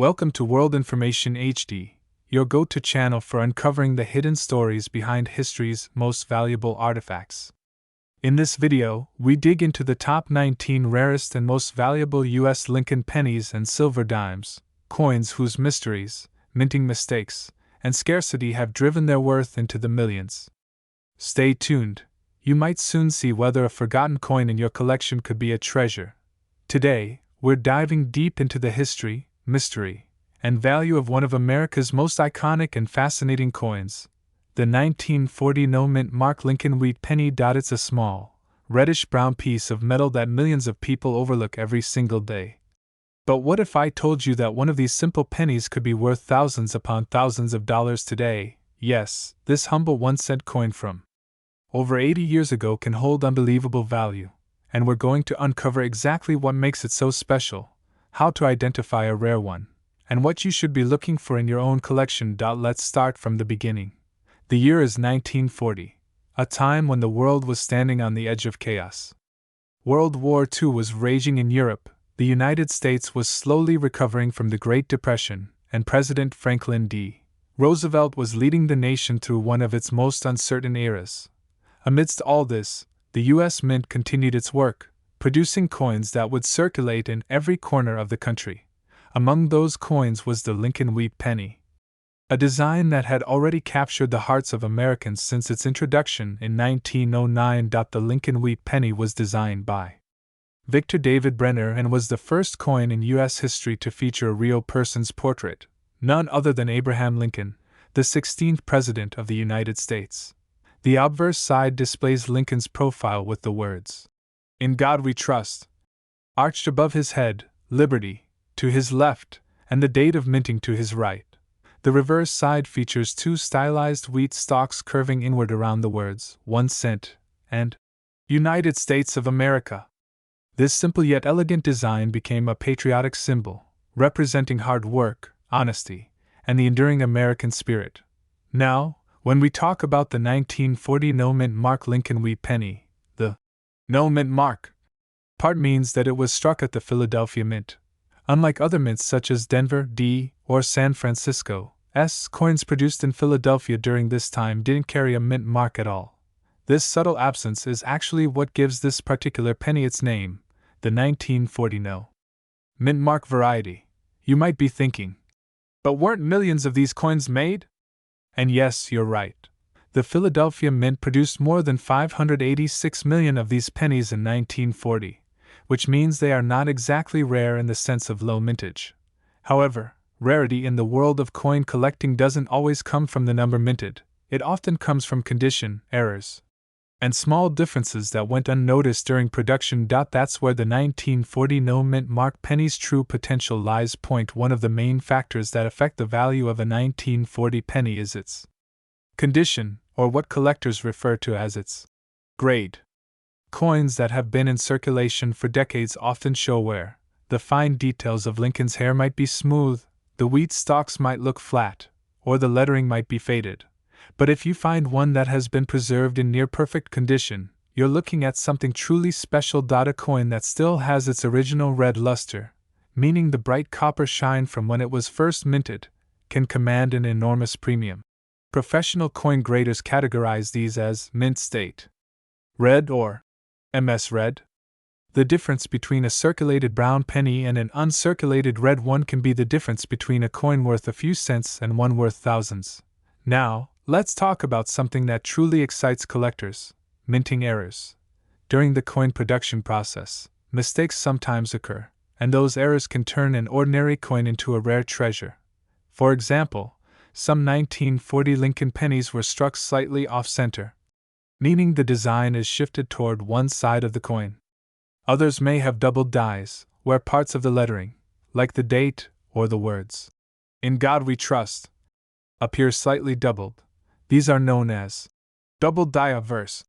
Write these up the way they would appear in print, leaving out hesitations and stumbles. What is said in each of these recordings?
Welcome to World Information HD, your go-to channel for uncovering the hidden stories behind history's most valuable artifacts. In this video, we dig into the top 19 rarest and most valuable U.S. Lincoln pennies and silver dimes, coins whose mysteries, minting mistakes, and scarcity have driven their worth into the millions. Stay tuned, you might soon see whether a forgotten coin in your collection could be a treasure. Today, we're diving deep into the history, mystery, and value of one of America's most iconic and fascinating coins, the 1940 no-mint mark Lincoln wheat penny. It's a small, reddish-brown piece of metal that millions of people overlook every single day. But what if I told you that one of these simple pennies could be worth thousands upon thousands of dollars today? Yes, this humble 1-cent coin from over 80 years ago can hold unbelievable value, and we're going to uncover exactly what makes it so special, how to identify a rare one, and what you should be looking for in your own collection. Let's start from the beginning. The year is 1940, a time when the world was standing on the edge of chaos. World War II was raging in Europe, the United States was slowly recovering from the Great Depression, and President Franklin D. Roosevelt was leading the nation through one of its most uncertain eras. Amidst all this, the U.S. Mint continued its work, producing coins that would circulate in every corner of the country. Among those coins was the Lincoln wheat penny, a design that had already captured the hearts of Americans since its introduction in 1909. The Lincoln wheat penny was designed by Victor David Brenner and was the first coin in U.S. history to feature a real person's portrait, none other than Abraham Lincoln, the 16th President of the United States. The obverse side displays Lincoln's profile with the words, "In God We Trust," arched above his head, "Liberty," to his left, and the date of minting to his right. The reverse side features two stylized wheat stalks curving inward around the words, 1 cent, and United States of America. This simple yet elegant design became a patriotic symbol, representing hard work, honesty, and the enduring American spirit. Now, when we talk about the 1940 no-mint mark Lincoln wheat penny, the no-mint mark part means that it was struck at the Philadelphia Mint. Unlike other mints such as Denver, D., or San Francisco, coins produced in Philadelphia during this time didn't carry a mint mark at all. This subtle absence is actually what gives this particular penny its name, the 1940 no-mint mark variety. You might be thinking, but weren't millions of these coins made? And yes, you're right. The Philadelphia Mint produced more than 586 million of these pennies in 1940, which means they are not exactly rare in the sense of low mintage. However, rarity in the world of coin collecting doesn't always come from the number minted, it often comes from condition, errors, and small differences that went unnoticed during production. That's where the 1940 no-mint mark penny's true potential lies. One of the main factors that affect the value of a 1940 penny is its condition, or what collectors refer to as its grade. Coins that have been in circulation for decades often show wear. The fine details of Lincoln's hair might be smooth, the wheat stalks might look flat, or the lettering might be faded. But if you find one that has been preserved in near-perfect condition, you're looking at something truly special. A coin that still has its original red luster, meaning the bright copper shine from when it was first minted, can command an enormous premium. Professional coin graders categorize these as mint state red or MS red. The difference between a circulated brown penny and an uncirculated red one can be the difference between a coin worth a few cents and one worth thousands. Now, let's talk about something that truly excites collectors: minting errors. During the coin production process, mistakes sometimes occur, and those errors can turn an ordinary coin into a rare treasure. For example, some 1940 Lincoln pennies were struck slightly off-center, meaning the design is shifted toward one side of the coin. Others may have doubled dies, where parts of the lettering, like the date or the words, "In God We Trust," appear slightly doubled. These are known as double die obverse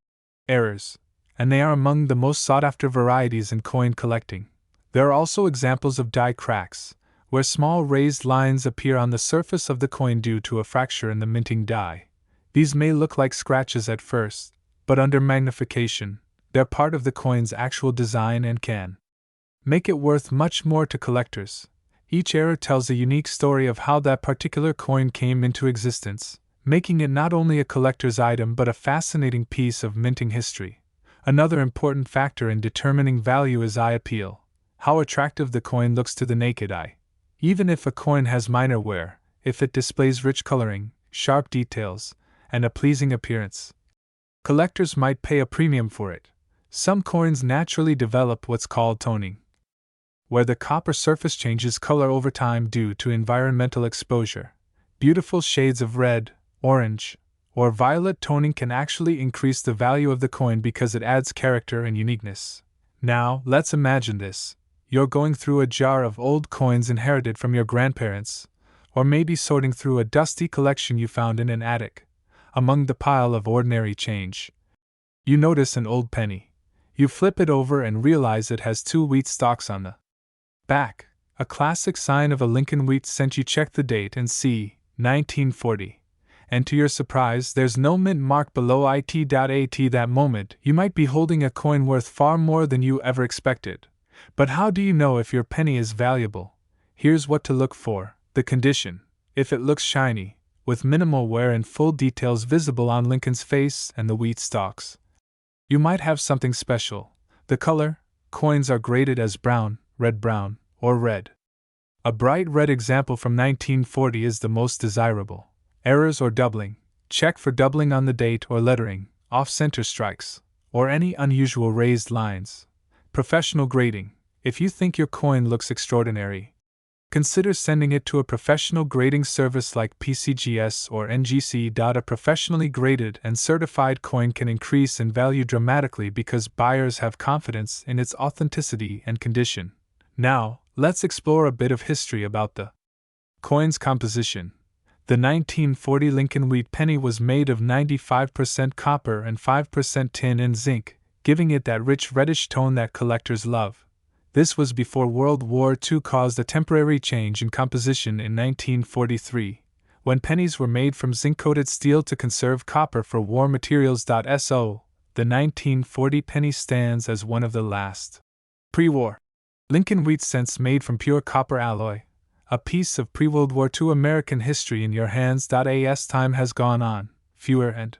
errors, and they are among the most sought-after varieties in coin collecting. There are also examples of die cracks, where small raised lines appear on the surface of the coin due to a fracture in the minting die. These may look like scratches at first, but under magnification, they're part of the coin's actual design and can make it worth much more to collectors. Each era tells a unique story of how that particular coin came into existence, making it not only a collector's item but a fascinating piece of minting history. Another important factor in determining value is eye appeal, how attractive the coin looks to the naked eye. Even if a coin has minor wear, if it displays rich coloring, sharp details, and a pleasing appearance, collectors might pay a premium for it. Some coins naturally develop what's called toning, where the copper surface changes color over time due to environmental exposure. Beautiful shades of red, orange, or violet toning can actually increase the value of the coin because it adds character and uniqueness. Now, let's imagine this. You're going through a jar of old coins inherited from your grandparents, or maybe sorting through a dusty collection you found in an attic, among the pile of ordinary change. You notice an old penny. You flip it over and realize it has 2 wheat stalks on the back, a classic sign of a Lincoln wheat cent. You check the date and see 1940. And to your surprise, there's no mint mark below it. At that moment, you might be holding a coin worth far more than you ever expected. But how do you know if your penny is valuable? Here's what to look for: the condition. If it looks shiny, with minimal wear and full details visible on Lincoln's face and the wheat stalks, you might have something special. The color: coins are graded as brown, red-brown, or red. A bright red example from 1940 is the most desirable. Errors or doubling: check for doubling on the date or lettering, off-center strikes, or any unusual raised lines. Professional grading: if you think your coin looks extraordinary, consider sending it to a professional grading service like PCGS or NGC. A professionally graded and certified coin can increase in value dramatically because buyers have confidence in its authenticity and condition. Now, let's explore a bit of history about the coin's composition. The 1940 Lincoln wheat penny was made of 95% copper and 5% tin and zinc, giving it that rich reddish tone that collectors love. This was before World War II caused a temporary change in composition in 1943, when pennies were made from zinc-coated steel to conserve copper for war materials. So, the 1940 penny stands as one of the last pre-war Lincoln wheat cents made from pure copper alloy, a piece of pre-World War II American history in your hands. As time has gone on, fewer and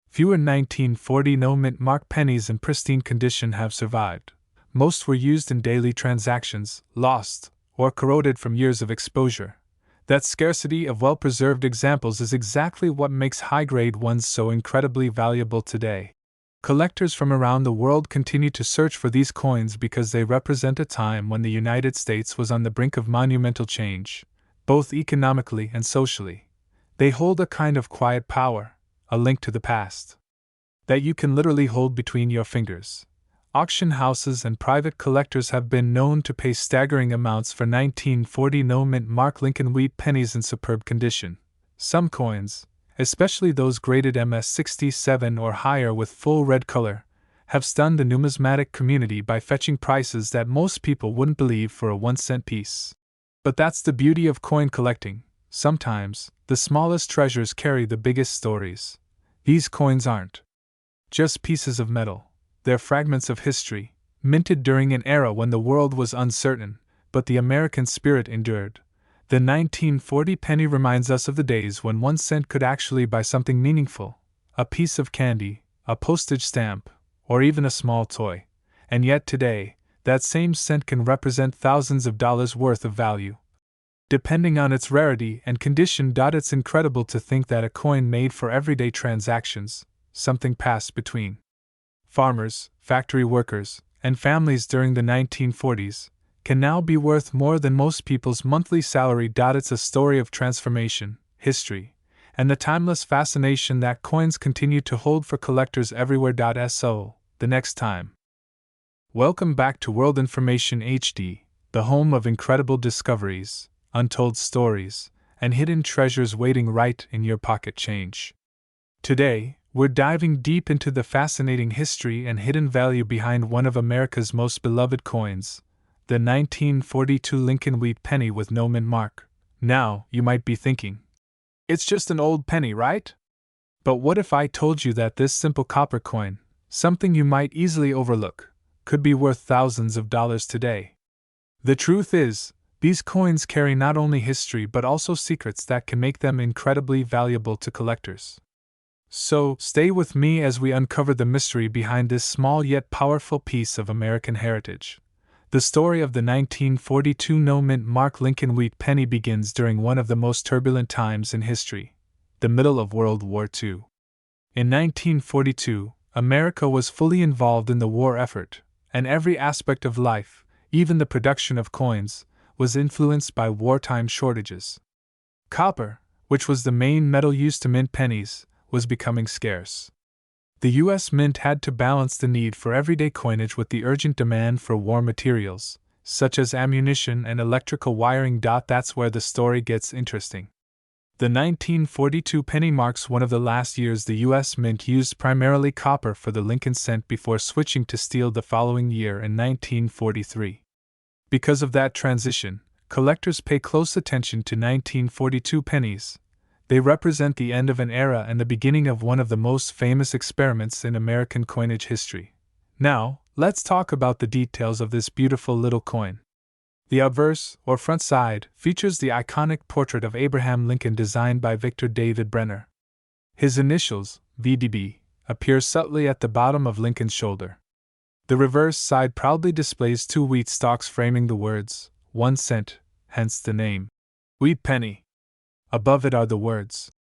fewer 1940 no-mint mark pennies in pristine condition have survived. Most were used in daily transactions, lost, or corroded from years of exposure. That scarcity of well-preserved examples is exactly what makes high-grade ones so incredibly valuable today. Collectors from around the world continue to search for these coins because they represent a time when the United States was on the brink of monumental change, both economically and socially. They hold a kind of quiet power, a link to the past, that you can literally hold between your fingers. Auction houses and private collectors have been known to pay staggering amounts for 1940 no-mint mark Lincoln wheat pennies in superb condition. Some coins, especially those graded MS-67 or higher with full red color, have stunned the numismatic community by fetching prices that most people wouldn't believe for a 1-cent piece. But that's the beauty of coin collecting. Sometimes, the smallest treasures carry the biggest stories. These coins aren't just pieces of metal. They're fragments of history, minted during an era when the world was uncertain, but the American spirit endured. The 1940 penny reminds us of the days when 1 cent could actually buy something meaningful: a piece of candy, a postage stamp, or even a small toy. And yet today, that same cent can represent thousands of dollars worth of value, depending on its rarity and condition. It's incredible to think that a coin made for everyday transactions, something passed between farmers, factory workers, and families during the 1940s, can now be worth more than most people's monthly salary. It's a story of transformation, history, and the timeless fascination that coins continue to hold for collectors everywhere. So, the next time. Welcome back to World Information HD, the home of incredible discoveries, untold stories, and hidden treasures waiting right in your pocket change. Today, we're diving deep into the fascinating history and hidden value behind one of America's most beloved coins, the 1942 Lincoln wheat penny with no mint mark. Now, you might be thinking, it's just an old penny, right? But what if I told you that this simple copper coin, something you might easily overlook, could be worth thousands of dollars today? The truth is, These coins carry not only history but also secrets that can make them incredibly valuable to collectors. So, stay with me as we uncover the mystery behind this small yet powerful piece of American heritage. The story of the 1942 no-mint Mark Lincoln wheat penny begins during one of the most turbulent times in history, the middle of World War II. In 1942, America was fully involved in the war effort, and every aspect of life, even the production of coins, was influenced by wartime shortages. Copper, which was the main metal used to mint pennies, was becoming scarce. The U.S. Mint had to balance the need for everyday coinage with the urgent demand for war materials, such as ammunition and electrical wiring. That's where the story gets interesting. The 1942 penny marks one of the last years the U.S. Mint used primarily copper for the Lincoln cent before switching to steel the following year in 1943. Because of that transition, collectors pay close attention to 1942 pennies. They represent the end of an era and the beginning of one of the most famous experiments in American coinage history. Now, let's talk about the details of this beautiful little coin. The obverse, or front side, features the iconic portrait of Abraham Lincoln designed by Victor David Brenner. His initials, VDB, appear subtly at the bottom of Lincoln's shoulder. The reverse side proudly displays two wheat stalks framing the words, 1 cent, hence the name, wheat penny. Above it are the words,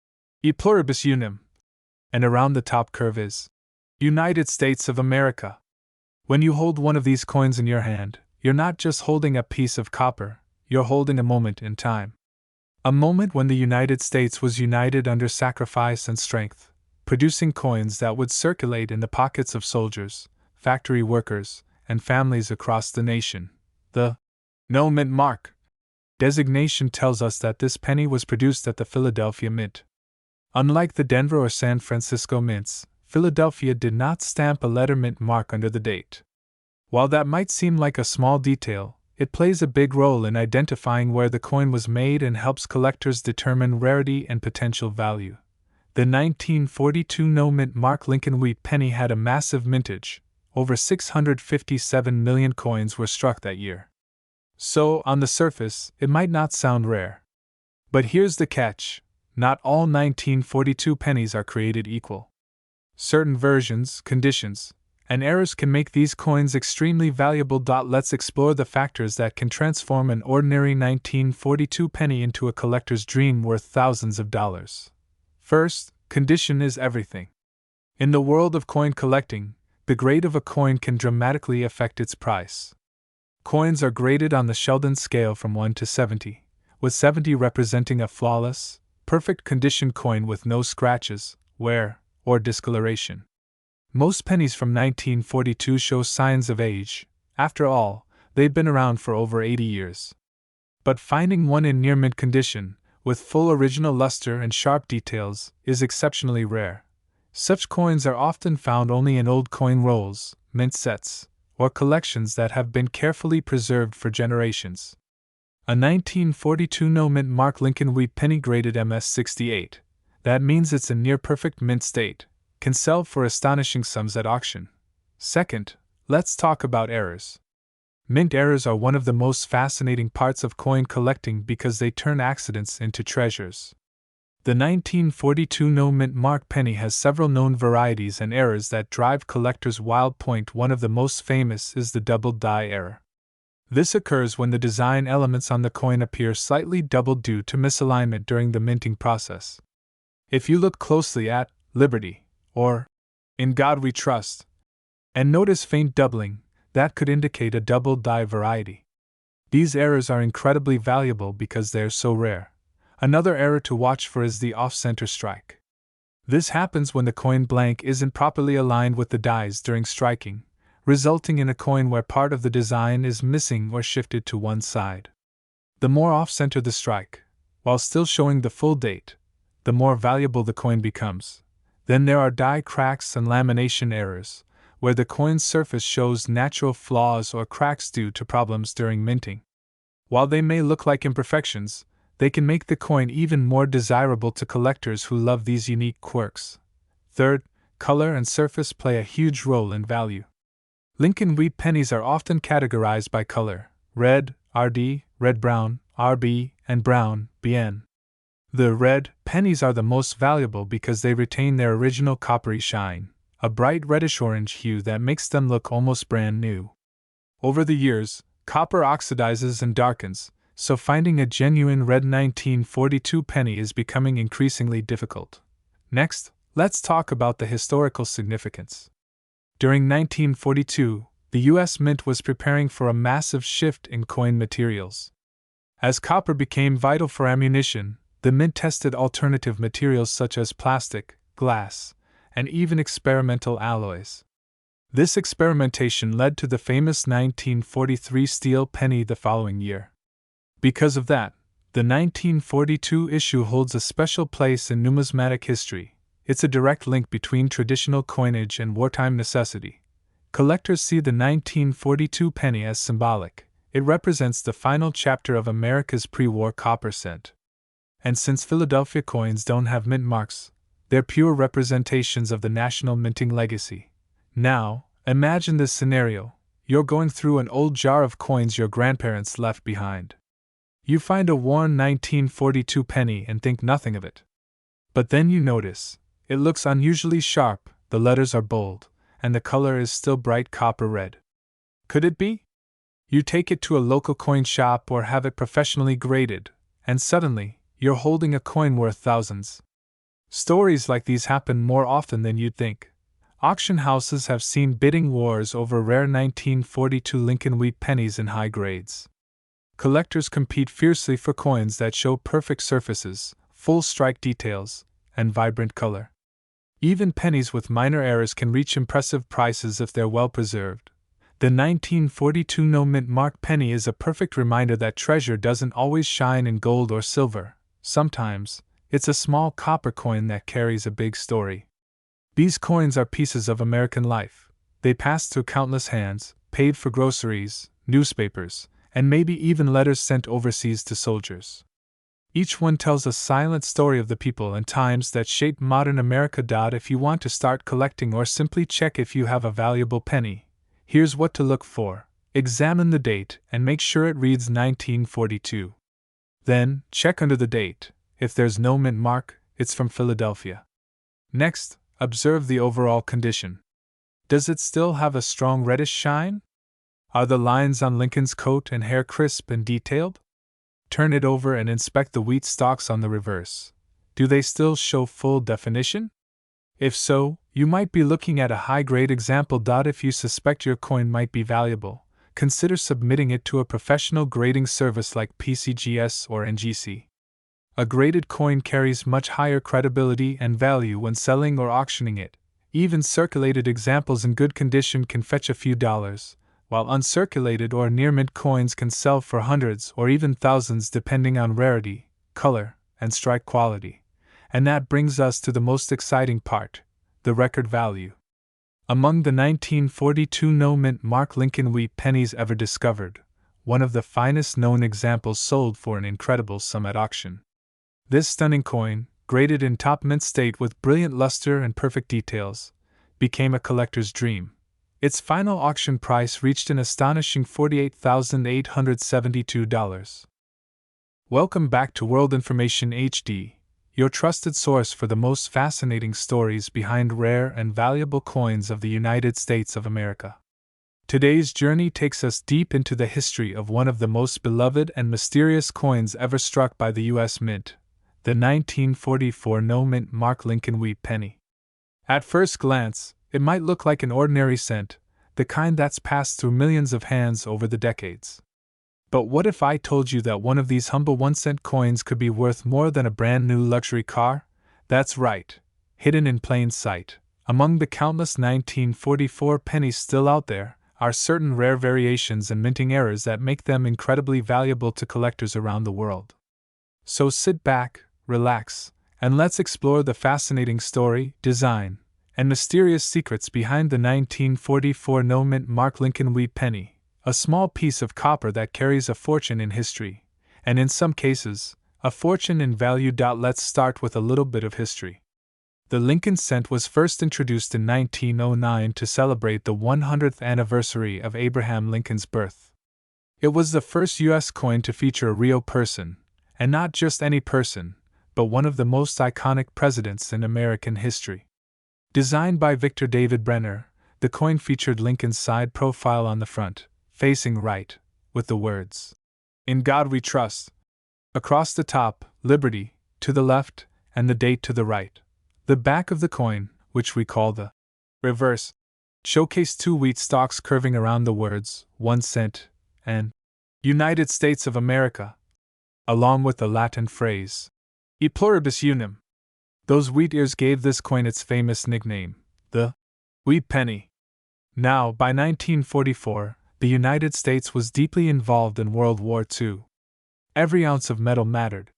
E pluribus unum, and around the top curve is, United States of America. When you hold one of these coins in your hand, you're not just holding a piece of copper, you're holding a moment in time. A moment when the United States was united under sacrifice and strength, producing coins that would circulate in the pockets of soldiers, factory workers, and families across the nation. The no mint mark designation tells us that this penny was produced at the Philadelphia Mint. Unlike the Denver or San Francisco mints, Philadelphia did not stamp a letter mint mark under the date. While that might seem like a small detail, it plays a big role in identifying where the coin was made and helps collectors determine rarity and potential value. The 1942 no-mint Mark Lincoln wheat penny had a massive mintage. Over 657 million coins were struck that year. So, on the surface, it might not sound rare. But here's the catch: not all 1942 pennies are created equal. Certain versions, conditions, and errors can make these coins extremely valuable. Let's explore the factors that can transform an ordinary 1942 penny into a collector's dream worth thousands of dollars. First, condition is everything. In the world of coin collecting, the grade of a coin can dramatically affect its price. Coins are graded on the Sheldon scale from 1 to 70, with 70 representing a flawless, perfect condition coin with no scratches, wear, or discoloration. Most pennies from 1942 show signs of age. After all, they've been around for over 80 years. But finding one in near mint condition, with full original luster and sharp details, is exceptionally rare. Such coins are often found only in old coin rolls, mint sets, or collections that have been carefully preserved for generations. A 1942 no-mint Mark Lincoln wheat penny graded MS-68, that means it's in near-perfect mint state, can sell for astonishing sums at auction. Second, let's talk about errors. Mint errors are one of the most fascinating parts of coin collecting because they turn accidents into treasures. The 1942 no-mint Mark penny has several known varieties and errors that drive collectors wild. One of the most famous is the doubled die error. This occurs when the design elements on the coin appear slightly doubled due to misalignment during the minting process. If you look closely at Liberty, or In God We Trust, and notice faint doubling, that could indicate a doubled die variety. These errors are incredibly valuable because they're so rare. Another error to watch for is the off-center strike. This happens when the coin blank isn't properly aligned with the dies during striking, resulting in a coin where part of the design is missing or shifted to one side. The more off-center the strike, while still showing the full date, the more valuable the coin becomes. Then there are die cracks and lamination errors, where the coin's surface shows natural flaws or cracks due to problems during minting. While they may look like imperfections, they can make the coin even more desirable to collectors who love these unique quirks. Third, color and surface play a huge role in value. Lincoln wheat pennies are often categorized by color: red, RD, red-brown, RB, and brown, BN. The red pennies are the most valuable because they retain their original coppery shine, a bright reddish-orange hue that makes them look almost brand new. Over the years, copper oxidizes and darkens, so finding a genuine red 1942 penny is becoming increasingly difficult. Next, let's talk about the historical significance. During 1942, the U.S. Mint was preparing for a massive shift in coin materials. As copper became vital for ammunition, the Mint tested alternative materials such as plastic, glass, and even experimental alloys. This experimentation led to the famous 1943 steel penny the following year. Because of that, the 1942 issue holds a special place in numismatic history. It's a direct link between traditional coinage and wartime necessity. Collectors see the 1942 penny as symbolic. It represents the final chapter of America's pre-war copper cent. And since Philadelphia coins don't have mint marks, they're pure representations of the national minting legacy. Now, imagine this scenario. You're going through an old jar of coins your grandparents left behind. You find a worn 1942 penny and think nothing of it. But then you notice, it looks unusually sharp, the letters are bold, and the color is still bright copper red. Could it be? You take it to a local coin shop or have it professionally graded, and suddenly, you're holding a coin worth thousands. Stories like these happen more often than you'd think. Auction houses have seen bidding wars over rare 1942 Lincoln wheat pennies in high grades. Collectors compete fiercely for coins that show perfect surfaces, full strike details, and vibrant color. Even pennies with minor errors can reach impressive prices if they're well preserved. The 1942 no-mint mark penny is a perfect reminder that treasure doesn't always shine in gold or silver. Sometimes, it's a small copper coin that carries a big story. These coins are pieces of American life. They passed through countless hands, paid for groceries, newspapers, and maybe even letters sent overseas to soldiers. Each one tells a silent story of the people and times that shaped modern America. If you want to start collecting or simply check if you have a valuable penny, here's what to look for. Examine the date and make sure it reads 1942. Then, check under the date. If there's no mint mark, it's from Philadelphia. Next, observe the overall condition. Does it still have a strong reddish shine? Are the lines on Lincoln's coat and hair crisp and detailed? Turn it over and inspect the wheat stalks on the reverse. Do they still show full definition? If so, you might be looking at a high-grade example. If you suspect your coin might be valuable, consider submitting it to a professional grading service like PCGS or NGC. A graded coin carries much higher credibility and value when selling or auctioning it. Even circulated examples in good condition can fetch a few dollars, while uncirculated or near-mint coins can sell for hundreds or even thousands depending on rarity, color, and strike quality. And that brings us to the most exciting part, the record value. Among the 1942 no-mint mark Lincoln wheat pennies ever discovered, one of the finest known examples sold for an incredible sum at auction. This stunning coin, graded in top mint state with brilliant luster and perfect details, became a collector's dream. Its final auction price reached an astonishing $48,872. Welcome back to World Information HD, your trusted source for the most fascinating stories behind rare and valuable coins of the United States of America. Today's journey takes us deep into the history of one of the most beloved and mysterious coins ever struck by the U.S. Mint, the 1944 no-mint mark Lincoln wheat penny. At first glance, it might look like an ordinary cent, the kind that's passed through millions of hands over the decades. But what if I told you that one of these humble 1-cent coins could be worth more than a brand new luxury car? That's right, hidden in plain sight. Among the countless 1944 pennies still out there are certain rare variations and minting errors that make them incredibly valuable to collectors around the world. So sit back, relax, and let's explore the fascinating story, design, and mysterious secrets behind the 1944 no-mint mark Lincoln wheat penny, a small piece of copper that carries a fortune in history, and in some cases, a fortune in value. Let's start with a little bit of history. The Lincoln cent was first introduced in 1909 to celebrate the 100th anniversary of Abraham Lincoln's birth. It was the first U.S. coin to feature a real person, and not just any person, but one of the most iconic presidents in American history. Designed by Victor David Brenner, the coin featured Lincoln's side profile on the front, facing right, with the words, "In God We Trust." Across the top, Liberty, to the left, and the date to the right. The back of the coin, which we call the reverse, showcased two wheat stalks curving around the words 1 cent and United States of America, along with the Latin phrase E pluribus unum. Those wheat ears gave this coin its famous nickname, the wheat penny. Now, by 1944, the United States was deeply involved in World War II. Every ounce of metal mattered.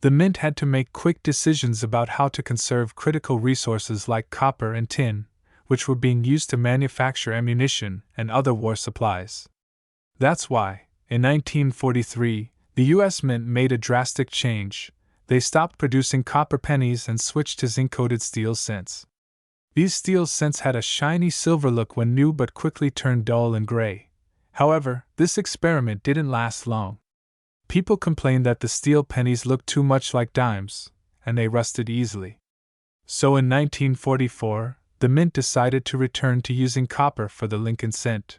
The mint had to make quick decisions about how to conserve critical resources like copper and tin, which were being used to manufacture ammunition and other war supplies. That's why, in 1943, the U.S. Mint made a drastic change. They stopped producing copper pennies and switched to zinc-coated steel cents. These steel cents had a shiny silver look when new but quickly turned dull and gray. However, this experiment didn't last long. People complained that the steel pennies looked too much like dimes, and they rusted easily. So in 1944, the mint decided to return to using copper for the Lincoln cent.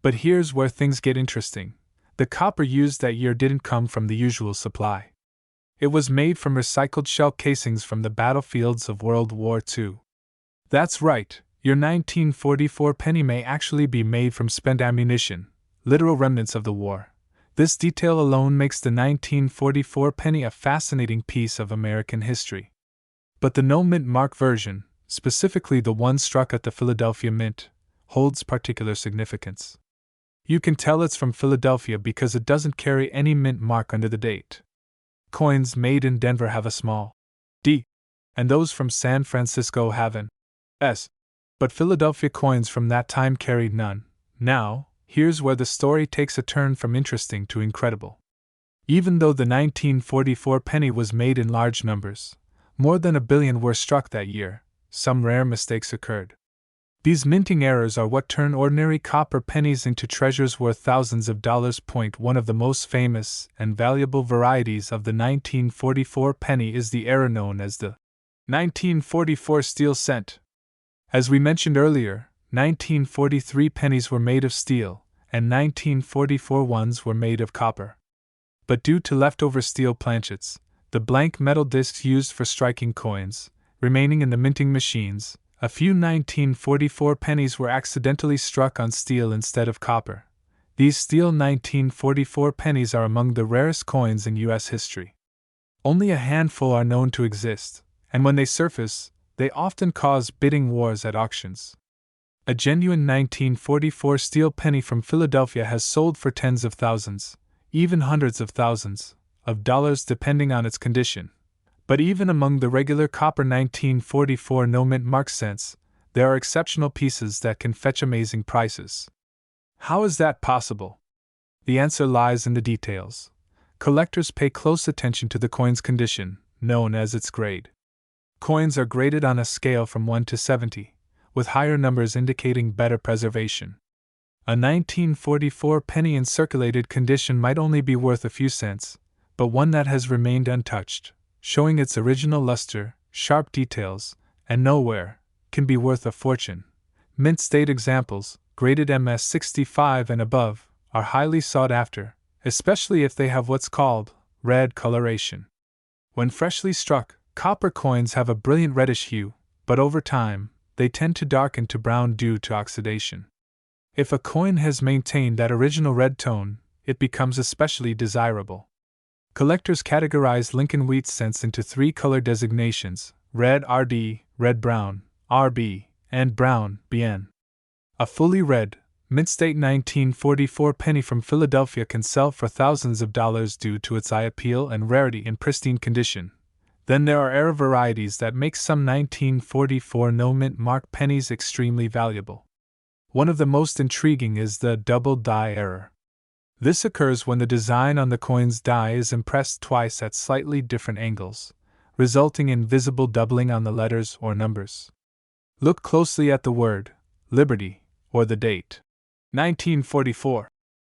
But here's where things get interesting. The copper used that year didn't come from the usual supply. It was made from recycled shell casings from the battlefields of World War II. That's right, your 1944 penny may actually be made from spent ammunition, literal remnants of the war. This detail alone makes the 1944 penny a fascinating piece of American history. But the no-mint mark version, specifically the one struck at the Philadelphia Mint, holds particular significance. You can tell it's from Philadelphia because it doesn't carry any mint mark under the date. Coins made in Denver have a small d, and those from San Francisco have an s, but Philadelphia coins from that time carried none. Now, here's where the story takes a turn from interesting to incredible. Even though the 1944 penny was made in large numbers, more than 1 billion were struck that year, some rare mistakes occurred. These minting errors are what turn ordinary copper pennies into treasures worth thousands of dollars. One of the most famous and valuable varieties of the 1944 penny is the error known as the 1944 steel cent. As we mentioned earlier, 1943 pennies were made of steel, and 1944 ones were made of copper. But due to leftover steel planchets, the blank metal discs used for striking coins, remaining in the minting machines, a few 1944 pennies were accidentally struck on steel instead of copper. These steel 1944 pennies are among the rarest coins in U.S. history. Only a handful are known to exist, and when they surface, they often cause bidding wars at auctions. A genuine 1944 steel penny from Philadelphia has sold for tens of thousands, even hundreds of thousands, of dollars depending on its condition. But even among the regular copper 1944 no-mint mark cents, there are exceptional pieces that can fetch amazing prices. How is that possible? The answer lies in the details. Collectors pay close attention to the coin's condition, known as its grade. Coins are graded on a scale from 1 to 70, with higher numbers indicating better preservation. A 1944 penny in circulated condition might only be worth a few cents, but one that has remained untouched, showing its original luster, sharp details, and no wear, can be worth a fortune. Mint state examples, graded MS65 and above, are highly sought after, especially if they have what's called red coloration. When freshly struck, copper coins have a brilliant reddish hue, but over time, they tend to darken to brown due to oxidation. If a coin has maintained that original red tone, it becomes especially desirable. Collectors categorize Lincoln wheat cents into 3 color designations: red RD, red-brown, RB, and brown, BN. A fully red, mint-state 1944 penny from Philadelphia can sell for thousands of dollars due to its eye appeal and rarity in pristine condition. Then there are error varieties that make some 1944 no-mint mark pennies extremely valuable. One of the most intriguing is the double die error. This occurs when the design on the coin's die is impressed twice at slightly different angles, resulting in visible doubling on the letters or numbers. Look closely at the word Liberty or the date 1944.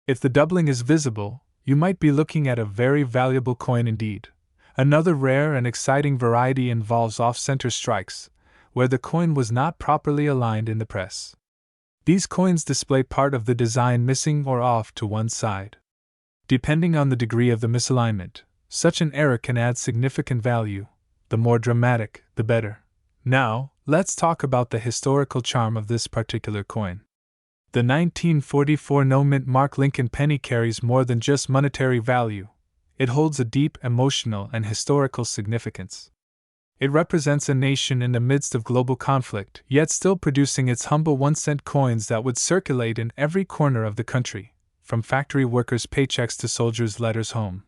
If the doubling is visible, you might be looking at a very valuable coin indeed. Another rare and exciting variety involves off-center strikes, where the coin was not properly aligned in the press. These coins display part of the design missing or off to one side. Depending on the degree of the misalignment, such an error can add significant value. The more dramatic, the better. Now, let's talk about the historical charm of this particular coin. The 1944 no-mint Mark Lincoln penny carries more than just monetary value. It holds a deep emotional and historical significance. It represents a nation in the midst of global conflict, yet still producing its humble 1-cent coins that would circulate in every corner of the country, from factory workers' paychecks to soldiers' letters home.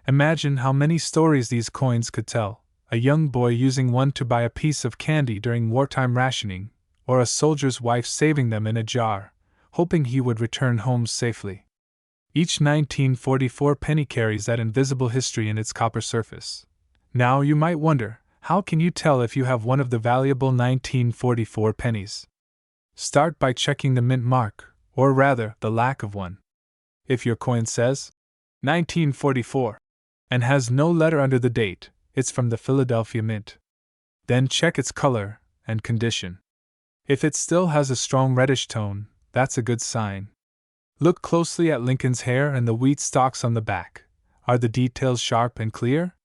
Imagine how many stories these coins could tell. A young boy using one to buy a piece of candy during wartime rationing, or a soldier's wife saving them in a jar, hoping he would return home safely. Each 1944 penny carries that invisible history in its copper surface. Now you might wonder, how can you tell if you have one of the valuable 1944 pennies? Start by checking the mint mark, or rather, the lack of one. If your coin says 1944 and has no letter under the date, it's from the Philadelphia Mint. Then check its color and condition. If it still has a strong reddish tone, that's a good sign. Look closely at Lincoln's hair and the wheat stalks on the back. Are the details sharp and clear?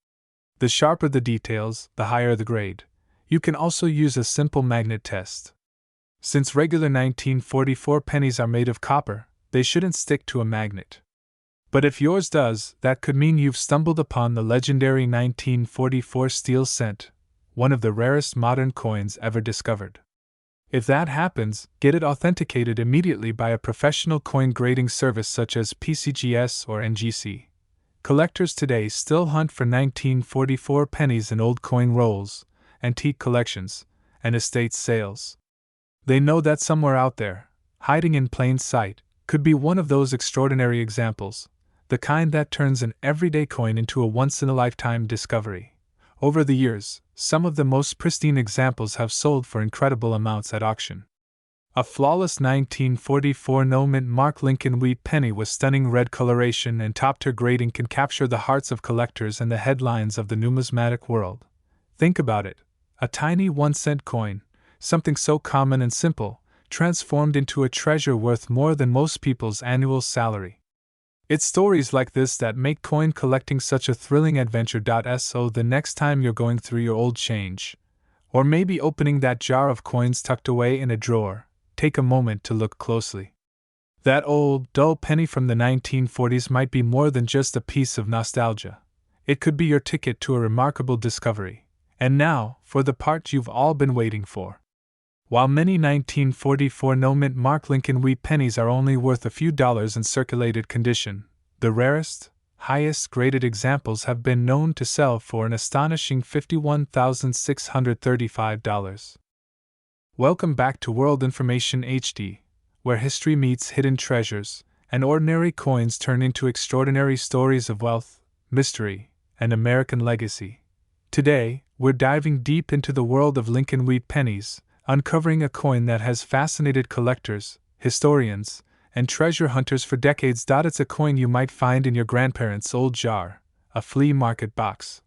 The sharper the details, the higher the grade. You can also use a simple magnet test. Since regular 1944 pennies are made of copper, they shouldn't stick to a magnet. But if yours does, that could mean you've stumbled upon the legendary 1944 steel cent, one of the rarest modern coins ever discovered. If that happens, get it authenticated immediately by a professional coin grading service such as PCGS or NGC. Collectors today still hunt for 1944 pennies in old coin rolls, antique collections, and estate sales. They know that somewhere out there, hiding in plain sight, could be one of those extraordinary examples, the kind that turns an everyday coin into a once-in-a-lifetime discovery. Over the years, some of the most pristine examples have sold for incredible amounts at auction. A flawless 1944 no-mint Mark Lincoln wheat penny with stunning red coloration and top-tier grading can capture the hearts of collectors and the headlines of the numismatic world. Think about it, a tiny 1-cent coin, something so common and simple, transformed into a treasure worth more than most people's annual salary. It's stories like this that make coin collecting such a thrilling adventure. So the next time you're going through your old change, or maybe opening that jar of coins tucked away in a drawer, take a moment to look closely. That old, dull penny from the 1940s might be more than just a piece of nostalgia. It could be your ticket to a remarkable discovery. And now, for the part you've all been waiting for. While many 1944 no-mint Mark Lincoln wheat pennies are only worth a few dollars in circulated condition, the rarest, highest graded examples have been known to sell for an astonishing $51,635. Welcome back to World Information HD, where history meets hidden treasures, and ordinary coins turn into extraordinary stories of wealth, mystery, and American legacy. Today, we're diving deep into the world of Lincoln wheat pennies, uncovering a coin that has fascinated collectors, historians, and treasure hunters for decades. It's a coin you might find in your grandparents' old jar, a flea market box,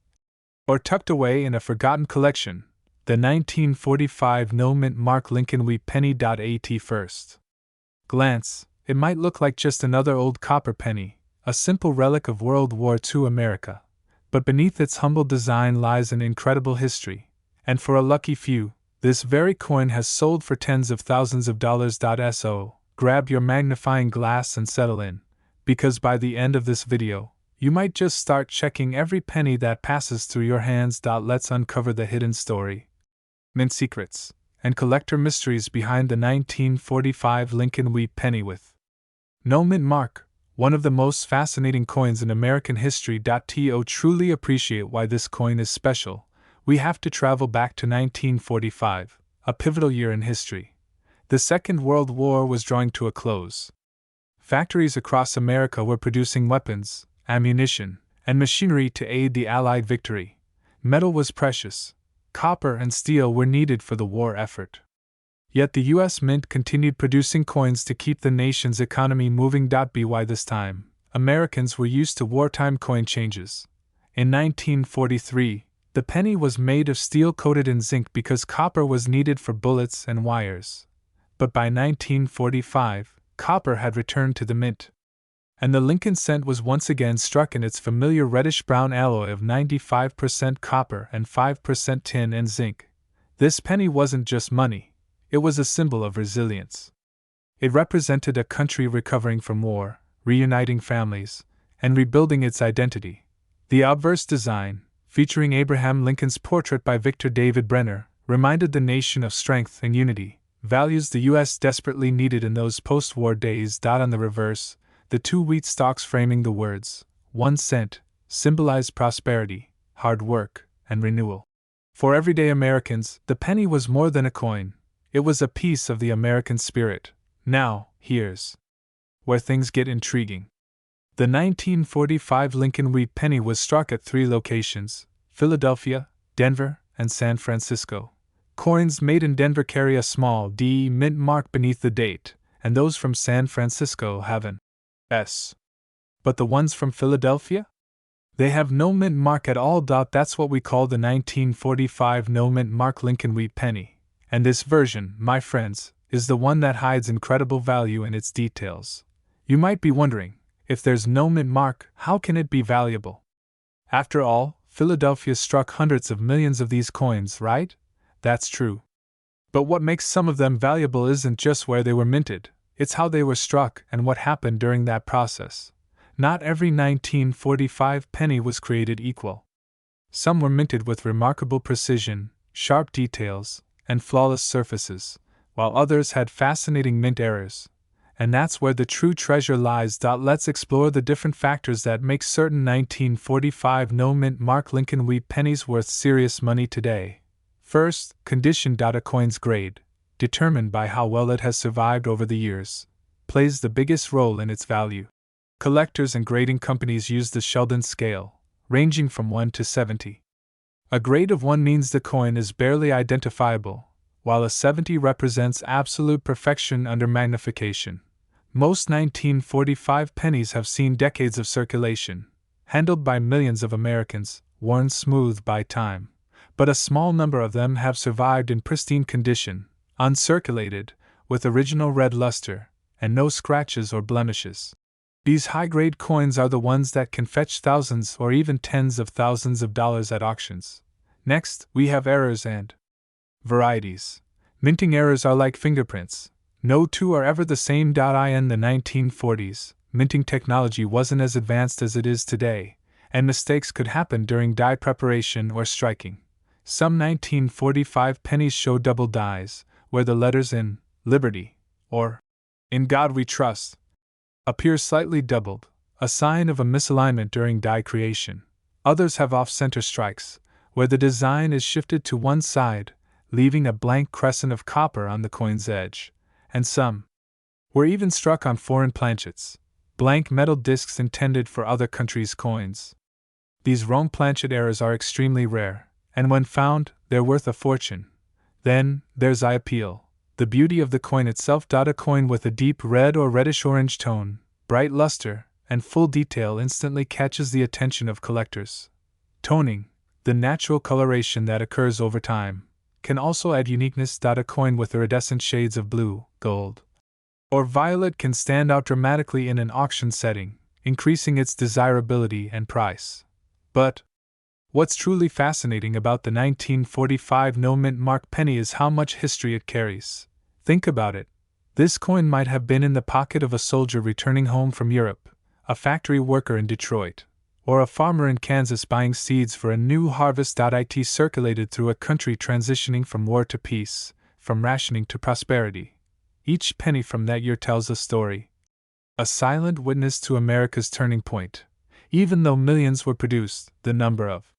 or tucked away in a forgotten collection, the 1945 no-mint Mark Lincoln wheat penny. At first glance, it might look like just another old copper penny, a simple relic of World War II America. But beneath its humble design lies an incredible history, and for a lucky few, this very coin has sold for tens of thousands of dollars. So, grab your magnifying glass and settle in, because by the end of this video, you might just start checking every penny that passes through your hands. Let's uncover the hidden story, mint secrets, and collector mysteries behind the 1945 Lincoln wheat penny with no mint mark, one of the most fascinating coins in American history. To truly appreciate why this coin is special, we have to travel back to 1945, a pivotal year in history. The Second World War was drawing to a close. Factories across America were producing weapons, ammunition, and machinery to aid the Allied victory. Metal was precious. Copper and steel were needed for the war effort. Yet the US Mint continued producing coins to keep the nation's economy moving. By this time, Americans were used to wartime coin changes. In 1943, the penny was made of steel coated in zinc because copper was needed for bullets and wires. But by 1945, copper had returned to the mint, and the Lincoln cent was once again struck in its familiar reddish-brown alloy of 95% copper and 5% tin and zinc. This penny wasn't just money, it was a symbol of resilience. It represented a country recovering from war, reuniting families, and rebuilding its identity. The obverse design, featuring Abraham Lincoln's portrait by Victor David Brenner, reminded the nation of strength and unity, values the U.S. desperately needed in those post-war days. On the reverse, the two wheat stalks framing the words, 1 cent, symbolized prosperity, hard work, and renewal. For everyday Americans, the penny was more than a coin. It was a piece of the American spirit. Now, here's where things get intriguing. The 1945 Lincoln wheat penny was struck at 3 locations: Philadelphia, Denver, and San Francisco. Coins made in Denver carry a small D mint mark beneath the date, and those from San Francisco have an S. But the ones from Philadelphia? They have no mint mark at all. That's what we call the 1945 no mint mark Lincoln wheat penny. And this version, my friends, is the one that hides incredible value in its details. You might be wondering, if there's no mint mark, how can it be valuable? After all, Philadelphia struck hundreds of millions of these coins, right? That's true. But what makes some of them valuable isn't just where they were minted, it's how they were struck and what happened during that process. Not every 1945 penny was created equal. Some were minted with remarkable precision, sharp details, and flawless surfaces, while others had fascinating mint errors. And that's where the true treasure lies. Let's explore the different factors that make certain 1945 no mint mark Lincoln wheat pennies worth serious money today. First, condition. A coin's grade, determined by how well it has survived over the years, plays the biggest role in its value. Collectors and grading companies use the Sheldon scale, ranging from 1 to 70. A grade of 1 means the coin is barely identifiable, while a 70 represents absolute perfection under magnification. Most 1945 pennies have seen decades of circulation, handled by millions of Americans, worn smooth by time. But a small number of them have survived in pristine condition, uncirculated, with original red luster, and no scratches or blemishes. These high-grade coins are the ones that can fetch thousands or even tens of thousands of dollars at auctions. Next, we have errors and varieties. Minting errors are like fingerprints. No two are ever the same. In the 1940s, minting technology wasn't as advanced as it is today, and mistakes could happen during die preparation or striking. Some 1945 pennies show double dies, where the letters in Liberty or In God We Trust appear slightly doubled, a sign of a misalignment during die creation. Others have off-center strikes, where the design is shifted to one side, leaving a blank crescent of copper on the coin's edge. And some were even struck on foreign planchets, blank metal discs intended for other countries' coins. These wrong planchet errors are extremely rare, and when found, they're worth a fortune. Then, there's eye appeal, the beauty of the coin itself. A coin with a deep red or reddish-orange tone, bright luster, and full detail instantly catches the attention of collectors. Toning, the natural coloration that occurs over time, can also add uniqueness. A coin with iridescent shades of blue, gold, or violet can stand out dramatically in an auction setting, increasing its desirability and price. But what's truly fascinating about the 1945 no mint mark penny is how much history it carries. Think about it. This coin might have been in the pocket of a soldier returning home from Europe, a factory worker in Detroit, or a farmer in Kansas buying seeds for a new harvest. It circulated through a country transitioning from war to peace, from rationing to prosperity. Each penny from that year tells a story, a silent witness to America's turning point. Even though millions were produced, the number of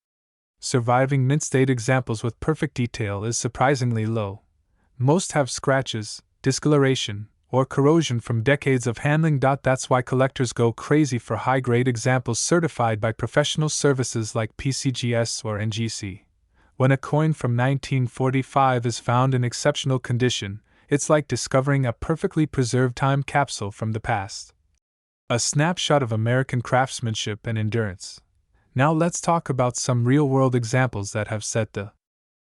surviving mint-state examples with perfect detail is surprisingly low. Most have scratches, discoloration, or corrosion from decades of handling. That's why collectors go crazy for high-grade examples certified by professional services like PCGS or NGC. When a coin from 1945 is found in exceptional condition, It's like discovering a perfectly preserved time capsule from the past. A snapshot of American craftsmanship and endurance. Now let's talk about some real-world examples that have set the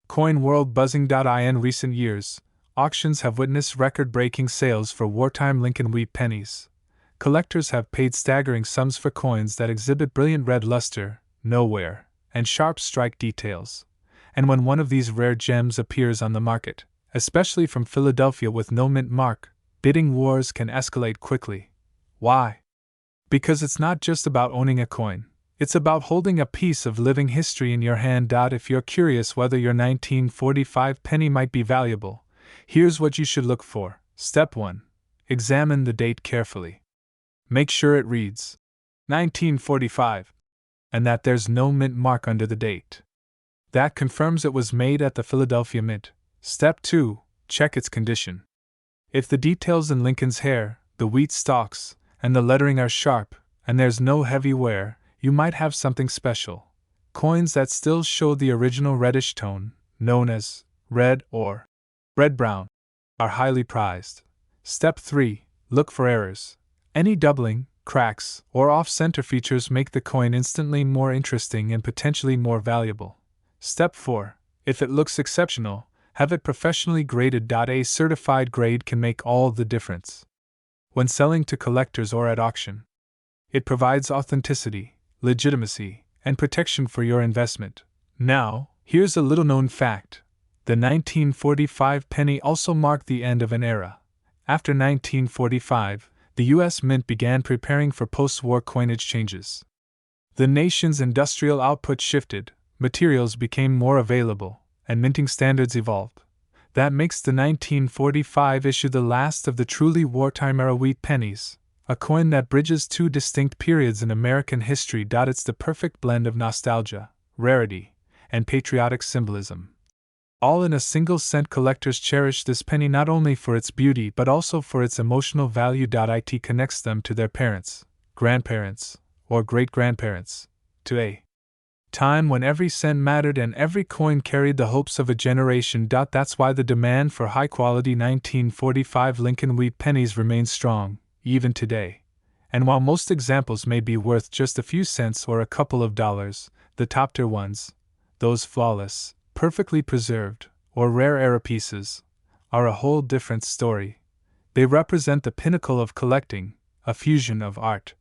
coin world buzzing. In recent years, auctions have witnessed record-breaking sales for wartime Lincoln wheat pennies. Collectors have paid staggering sums for coins that exhibit brilliant red luster, no wear, and sharp strike details. And when one of these rare gems appears on the market, especially from Philadelphia with no mint mark, bidding wars can escalate quickly. Why? Because it's not just about owning a coin, it's about holding a piece of living history in your hand. If you're curious whether your 1945 penny might be valuable, here's what you should look for. Step 1. Examine the date carefully. Make sure it reads 1945 and that there's no mint mark under the date. That confirms it was made at the Philadelphia Mint. Step 2. Check its condition. If the details in Lincoln's hair, the wheat stalks, and the lettering are sharp, and there's no heavy wear, you might have something special. Coins that still show the original reddish tone, known as red or red-brown, are highly prized. Step 3. Look for errors. Any doubling, cracks, or off-center features make the coin instantly more interesting and potentially more valuable. Step 4. If it looks exceptional, have it professionally graded. A certified grade can make all the difference when selling to collectors or at auction. It provides authenticity, legitimacy, and protection for your investment. Now, here's a little-known fact. The 1945 penny also marked the end of an era. After 1945, the U.S. Mint began preparing for post-war coinage changes. The nation's industrial output shifted, materials became more available, and minting standards evolved. That makes the 1945 issue the last of the truly wartime-era wheat pennies, a coin that bridges two distinct periods in American history. It's the perfect blend of nostalgia, rarity, and patriotic symbolism. All in a single cent. Collectors cherish this penny not only for its beauty but also for its emotional value. It connects them to their parents, grandparents, or great-grandparents, to a time when every cent mattered and every coin carried the hopes of a generation. That's why the demand for high-quality 1945 Lincoln wheat pennies remains strong, even today. And while most examples may be worth just a few cents or a couple of dollars, the top-tier ones, those flawless, perfectly preserved, or rare era pieces, are a whole different story. They represent the pinnacle of collecting, a fusion of art,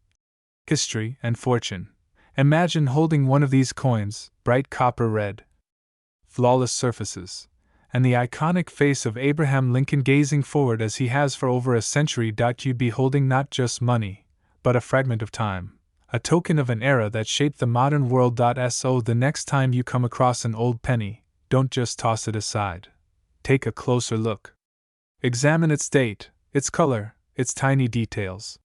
history, and fortune. Imagine holding one of these coins, bright copper red, flawless surfaces, and the iconic face of Abraham Lincoln gazing forward as he has for over a century. You'd be holding not just money, but a fragment of time, a token of an era that shaped the modern world. So the next time you come across an old penny, don't just toss it aside. Take a closer look. Examine its date, its color, its tiny details.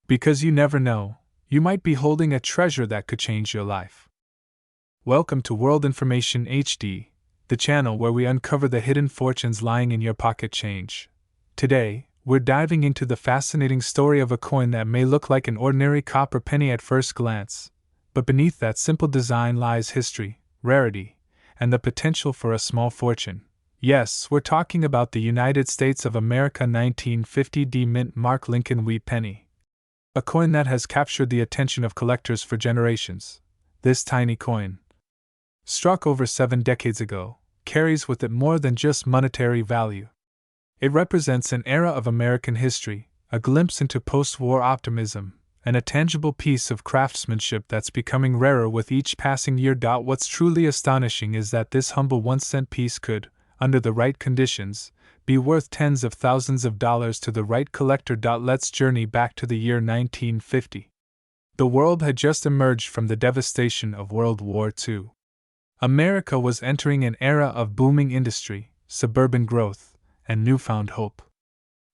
Because you never know, you might be holding a treasure that could change your life. Welcome to World Information HD, the channel where we uncover the hidden fortunes lying in your pocket change. Today, we're diving into the fascinating story of a coin that may look like an ordinary copper penny at first glance, but beneath that simple design lies history, rarity, and the potential for a small fortune. Yes, we're talking about the United States of America 1950 D mint mark Lincoln wheat penny. A coin that has captured the attention of collectors for generations. This tiny coin, struck over 7 decades ago, carries with it more than just monetary value. It represents an era of American history, a glimpse into post-war optimism, and a tangible piece of craftsmanship that's becoming rarer with each passing year. What's truly astonishing is that this humble 1-cent piece could, under the right conditions, be worth tens of thousands of dollars to the right collector. Let's journey back to the year 1950. The world had just emerged from the devastation of World War II. America was entering an era of booming industry, suburban growth, and newfound hope.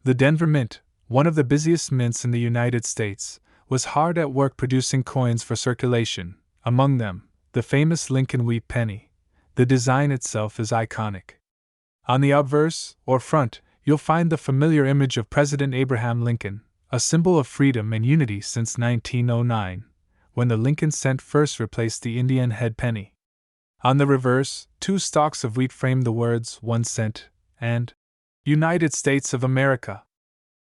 The Denver Mint, one of the busiest mints in the United States, was hard at work producing coins for circulation, among them, the famous Lincoln wheat penny. The design itself is iconic. On the obverse, or front, you'll find the familiar image of President Abraham Lincoln, a symbol of freedom and unity since 1909, when the Lincoln cent first replaced the Indian head penny. On the reverse, 2 stalks of wheat frame the words 1 cent and United States of America.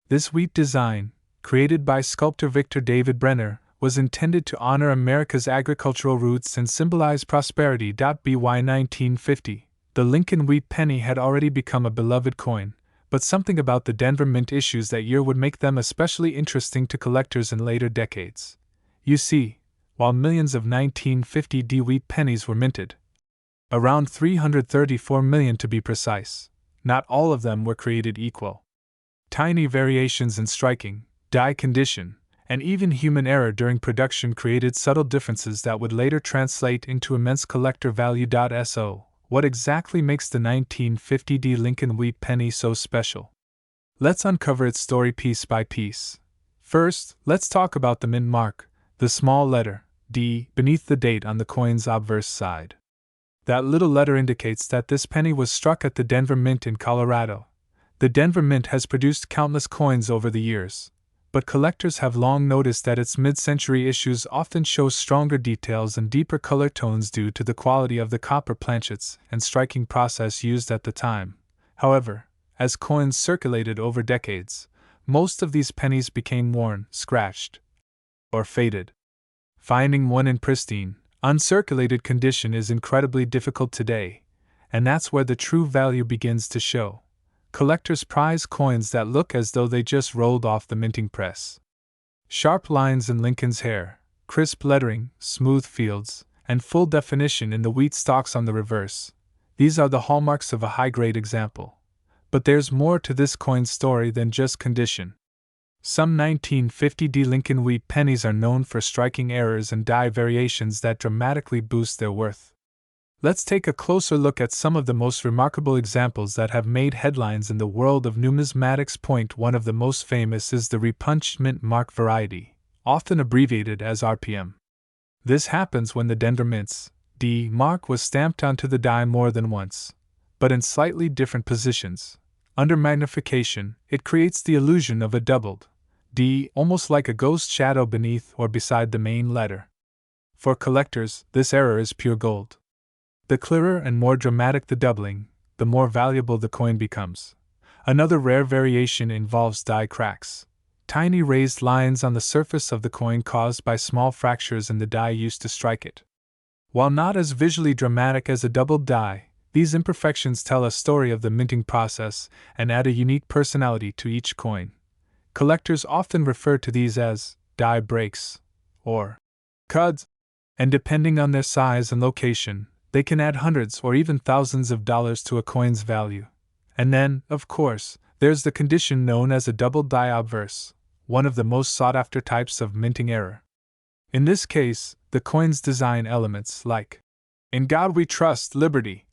This wheat design, created by sculptor Victor David Brenner, was intended to honor America's agricultural roots and symbolize prosperity. By 1950, the Lincoln wheat penny had already become a beloved coin, but something about the Denver Mint issues that year would make them especially interesting to collectors in later decades. You see, while millions of 1950 wheat pennies were minted, around 334 million to be precise, not all of them were created equal. Tiny variations in striking, die condition, and even human error during production created subtle differences that would later translate into immense collector value. So, what exactly makes the 1950 Lincoln wheat penny so special? Let's uncover its story piece by piece. First, let's talk about the mint mark, the small letter D beneath the date on the coin's obverse side. That little letter indicates that this penny was struck at the Denver Mint in Colorado. The Denver Mint has produced countless coins over the years, but collectors have long noticed that its mid-century issues often show stronger details and deeper color tones due to the quality of the copper planchets and striking process used at the time. However, as coins circulated over decades, most of these pennies became worn, scratched, or faded. Finding one in pristine, uncirculated condition is incredibly difficult today, and that's where the true value begins to show. Collectors prize coins that look as though they just rolled off the minting press. Sharp lines in Lincoln's hair, crisp lettering, smooth fields, and full definition in the wheat stalks on the reverse. These are the hallmarks of a high-grade example. But there's more to this coin's story than just condition. Some 1950 Lincoln wheat pennies are known for striking errors and die variations that dramatically boost their worth. Let's take a closer look at some of the most remarkable examples that have made headlines in the world of numismatics. One of the most famous is the repunched mint mark variety, often abbreviated as RPM. This happens when the Denver Mint's D mark was stamped onto the die more than once, but in slightly different positions. Under magnification, it creates the illusion of a doubled D, almost like a ghost shadow beneath or beside the main letter. For collectors, this error is pure gold. The clearer and more dramatic the doubling, the more valuable the coin becomes. Another rare variation involves die cracks, tiny raised lines on the surface of the coin caused by small fractures in the die used to strike it. While not as visually dramatic as a doubled die, these imperfections tell a story of the minting process and add a unique personality to each coin. Collectors often refer to these as die breaks or cuds, and depending on their size and location, they can add hundreds or even thousands of dollars to a coin's value. And then, of course, there's the condition known as a double die obverse, one of the most sought-after types of minting error. In this case, the coin's design elements like "In God We Trust, Liberty,"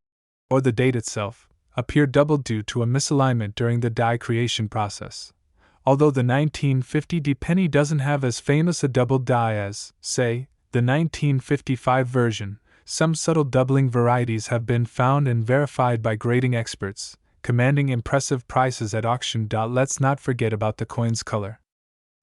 or the date itself, appear doubled due to a misalignment during the die creation process. Although the 1950 penny doesn't have as famous a doubled die as, say, the 1955 version, some subtle doubling varieties have been found and verified by grading experts, commanding impressive prices at auction. Let's not forget about the coin's color.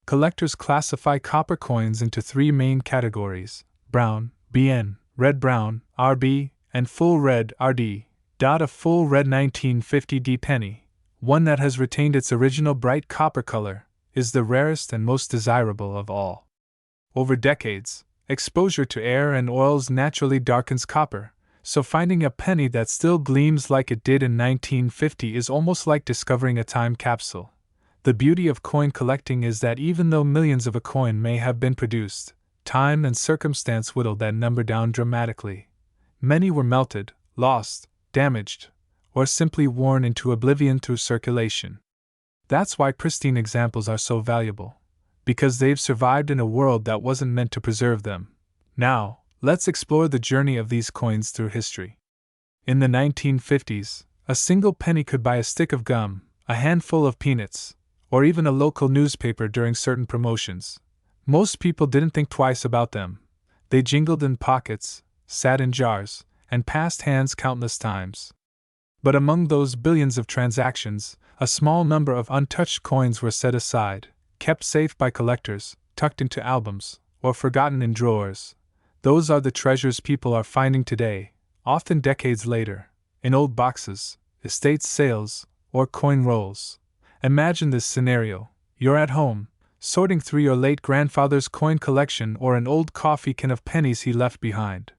Collectors classify copper coins into three main categories: brown, BN, red-brown, RB, and full red, RD. A full red 1950 penny, one that has retained its original bright copper color, is the rarest and most desirable of all. Over decades, exposure to air and oils naturally darkens copper, so finding a penny that still gleams like it did in 1950 is almost like discovering a time capsule. The beauty of coin collecting is that even though millions of a coin may have been produced, time and circumstance whittled that number down dramatically. Many were melted, lost, damaged, or simply worn into oblivion through circulation. That's why pristine examples are so valuable, because they've survived in a world that wasn't meant to preserve them. Now, let's explore the journey of these coins through history. In the 1950s, a single penny could buy a stick of gum, a handful of peanuts, or even a local newspaper during certain promotions. Most people didn't think twice about them. They jingled in pockets, sat in jars, and passed hands countless times. But among those billions of transactions, a small number of untouched coins were set aside, kept safe by collectors, tucked into albums, or forgotten in drawers. Those are the treasures people are finding today, often decades later, in old boxes, estate sales, or coin rolls. Imagine this scenario. You're at home, sorting through your late grandfather's coin collection or an old coffee can of pennies he left behind.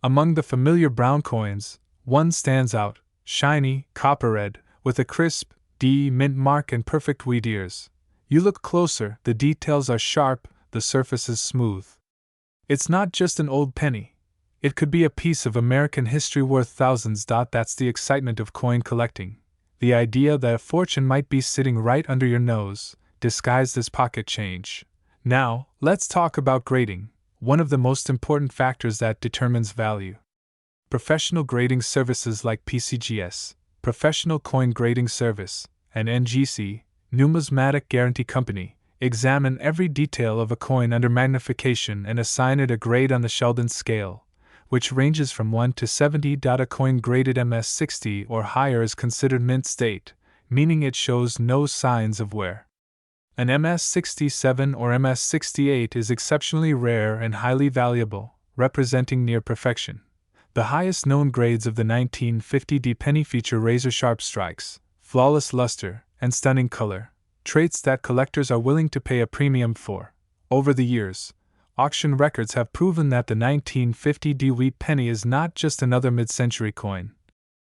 Among the familiar brown coins, one stands out, shiny, copper red, with a crisp, D mint mark and perfect wheat ears. You look closer, the details are sharp, the surface is smooth. It's not just an old penny. It could be a piece of American history worth thousands. That's the excitement of coin collecting. The idea that a fortune might be sitting right under your nose, disguised as pocket change. Now, let's talk about grading, one of the most important factors that determines value. Professional grading services like PCGS, Professional Coin Grading Service, and NGC, Numismatic Guarantee Company, examine every detail of a coin under magnification and assign it a grade on the Sheldon scale, which ranges from 1 to 70. A coin graded MS-60 or higher is considered mint state, meaning it shows no signs of wear. An MS-67 or MS-68 is exceptionally rare and highly valuable, representing near perfection. The highest known grades of the 1950 penny feature razor-sharp strikes, flawless luster, and stunning color, traits that collectors are willing to pay a premium for. Over the years, auction records have proven that the 1950 wheat penny is not just another mid-century coin,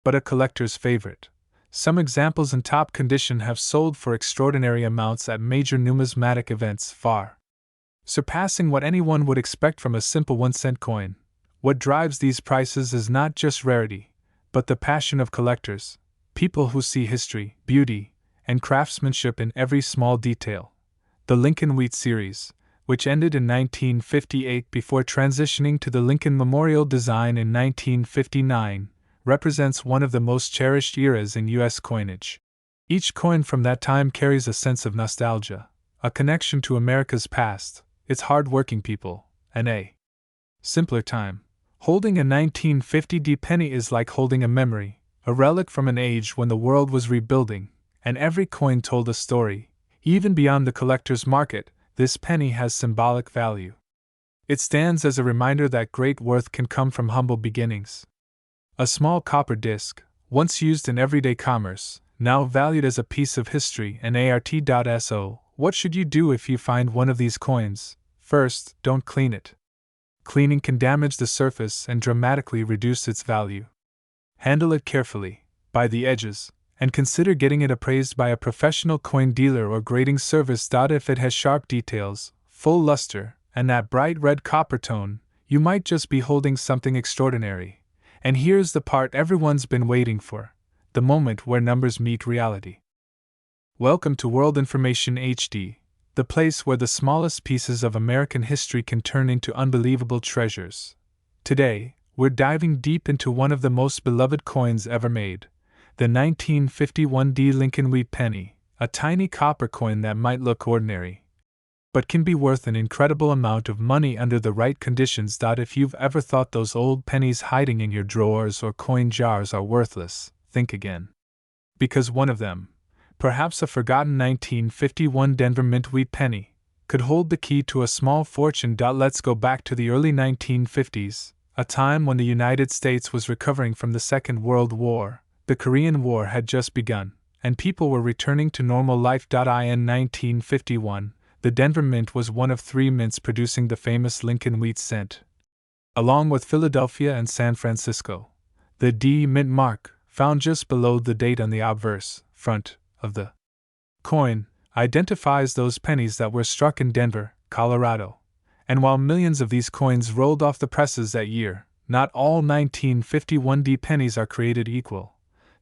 but a collector's favorite. Some examples in top condition have sold for extraordinary amounts at major numismatic events, far surpassing what anyone would expect from a simple 1-cent coin. What drives these prices is not just rarity, but the passion of collectors, people who see history, beauty, and craftsmanship in every small detail. The Lincoln Wheat series, which ended in 1958 before transitioning to the Lincoln Memorial design in 1959, represents one of the most cherished eras in U.S. coinage. Each coin from that time carries a sense of nostalgia, a connection to America's past, its hard-working people, and a simpler time. Holding a 1950 penny is like holding a memory, a relic from an age when the world was rebuilding, and every coin told a story. Even beyond the collector's market, this penny has symbolic value. It stands as a reminder that great worth can come from humble beginnings. A small copper disc, once used in everyday commerce, now valued as a piece of history and art.so. What should you do if you find one of these coins? First, don't clean it. Cleaning can damage the surface and dramatically reduce its value. Handle it carefully, by the edges, and consider getting it appraised by a professional coin dealer or grading service. If it has sharp details, full luster, and that bright red copper tone, you might just be holding something extraordinary. And here's the part everyone's been waiting for, the moment where numbers meet reality. Welcome to World Information HD, the place where the smallest pieces of American history can turn into unbelievable treasures. Today, we're diving deep into one of the most beloved coins ever made, the 1951 Lincoln Wheat penny, a tiny copper coin that might look ordinary, but can be worth an incredible amount of money under the right conditions. If you've ever thought those old pennies hiding in your drawers or coin jars are worthless, think again. Because one of them, perhaps a forgotten 1951 Denver Mint Wheat penny, could hold the key to a small fortune. Let's go back to the early 1950s, a time when the United States was recovering from the Second World War. The Korean War had just begun, and people were returning to normal life. In 1951, the Denver Mint was one of 3 mints producing the famous Lincoln Wheat cent. Along with Philadelphia and San Francisco, the D Mint mark, found just below the date on the obverse front of the coin, identifies those pennies that were struck in Denver, Colorado. And while millions of these coins rolled off the presses that year, not all 1951 D pennies are created equal.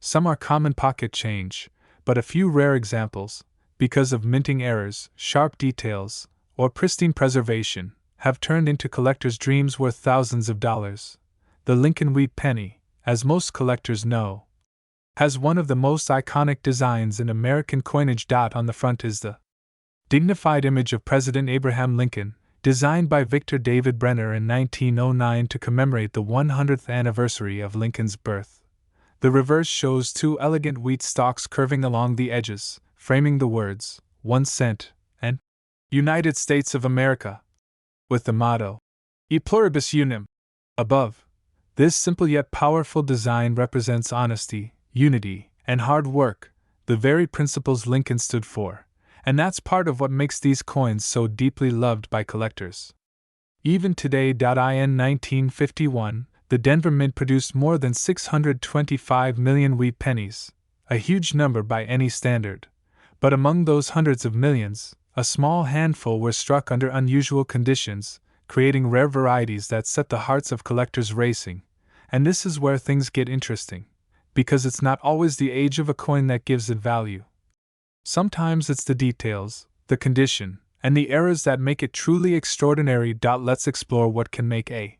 Some are common pocket change, but a few rare examples, because of minting errors, sharp details, or pristine preservation, have turned into collectors' dreams worth thousands of dollars. The Lincoln Wheat penny, as most collectors know, has one of the most iconic designs in American coinage. On the front is the dignified image of President Abraham Lincoln, designed by Victor David Brenner in 1909 to commemorate the 100th anniversary of Lincoln's birth. The reverse shows 2 elegant wheat stalks curving along the edges, framing the words, 1 cent, and United States of America, with the motto, E pluribus unum, above. This simple yet powerful design represents honesty, unity, and hard work, the very principles Lincoln stood for, and that's part of what makes these coins so deeply loved by collectors. Even today, in 1951, the Denver Mint produced more than 625 million wheat pennies, a huge number by any standard. But among those hundreds of millions, a small handful were struck under unusual conditions, creating rare varieties that set the hearts of collectors racing. And this is where things get interesting, because it's not always the age of a coin that gives it value. Sometimes it's the details, the condition, and the errors that make it truly extraordinary. Let's explore what can make a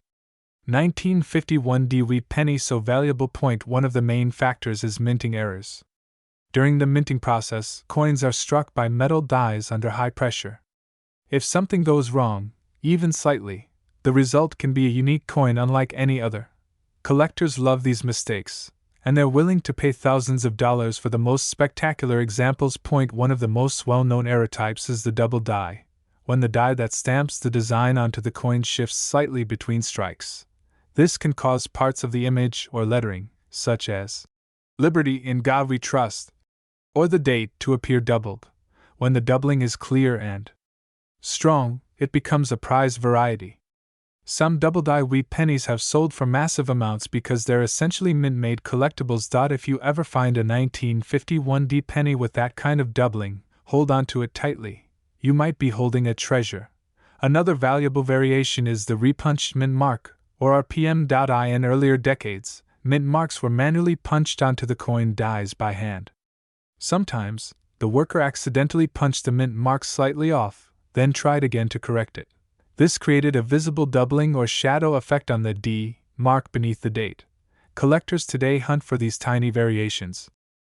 1951 wheat penny so valuable. One of the main factors is minting errors. During the minting process, coins are struck by metal dies under high pressure. If something goes wrong, even slightly, the result can be a unique coin unlike any other. Collectors love these mistakes, and they're willing to pay thousands of dollars for the most spectacular examples. One of the most well-known error types is the double die, when the die that stamps the design onto the coin shifts slightly between strikes. This can cause parts of the image or lettering, such as "Liberty in God We Trust," or the date, to appear doubled. When the doubling is clear and strong, it becomes a prized variety. Some double-die wheat pennies have sold for massive amounts because they're essentially mint-made collectibles. If you ever find a 1951 penny with that kind of doubling, hold on to it tightly. You might be holding a treasure. Another valuable variation is the repunched mint mark, or RPM. In earlier decades, mint marks were manually punched onto the coin dies by hand. Sometimes, the worker accidentally punched the mint mark slightly off, then tried again to correct it. This created a visible doubling or shadow effect on the D mark beneath the date. Collectors today hunt for these tiny variations,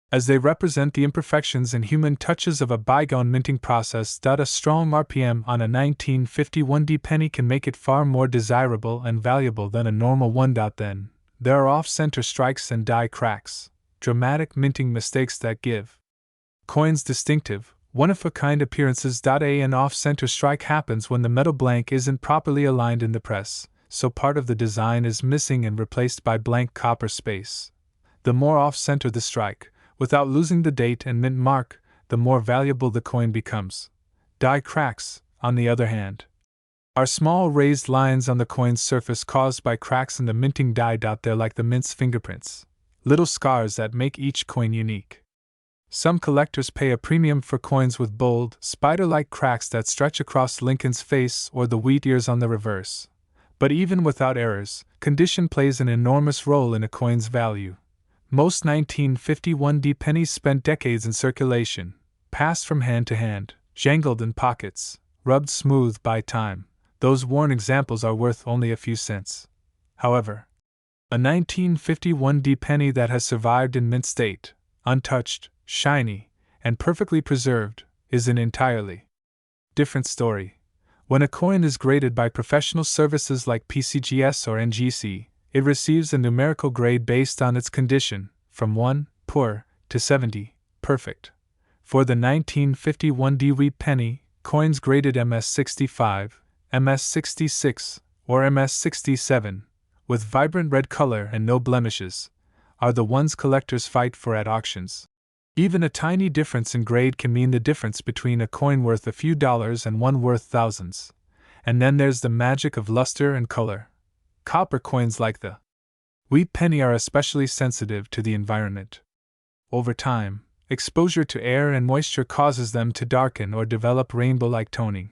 as they represent the imperfections and human touches of a bygone minting process. A strong RPM on a 1951 penny can make it far more desirable and valuable than a normal one. Then, there are off-center strikes and die cracks, dramatic minting mistakes that give coins distinctive, one-of-a-kind appearances. An off-center strike happens when the metal blank isn't properly aligned in the press, so part of the design is missing and replaced by blank copper space. The more off-center the strike, without losing the date and mint mark, the more valuable the coin becomes. Die cracks, on the other hand, are small raised lines on the coin's surface caused by cracks in the minting die. They're like the mint's fingerprints, little scars that make each coin unique. Some collectors pay a premium for coins with bold, spider-like cracks that stretch across Lincoln's face or the wheat ears on the reverse. But even without errors, condition plays an enormous role in a coin's value. Most 1951 pennies spent decades in circulation, passed from hand to hand, jangled in pockets, rubbed smooth by time. Those worn examples are worth only a few cents. However, a 1951 penny that has survived in mint state, untouched, shiny, and perfectly preserved, is an entirely different story. When a coin is graded by professional services like PCGS or NGC, it receives a numerical grade based on its condition, from 1, poor, to 70, perfect. For the 1951 wheat penny, coins graded MS65, MS66, or MS67, with vibrant red color and no blemishes, are the ones collectors fight for at auctions. Even a tiny difference in grade can mean the difference between a coin worth a few dollars and one worth thousands. And then there's the magic of luster and color. Copper coins like the wheat penny are especially sensitive to the environment. Over time, exposure to air and moisture causes them to darken or develop rainbow-like toning.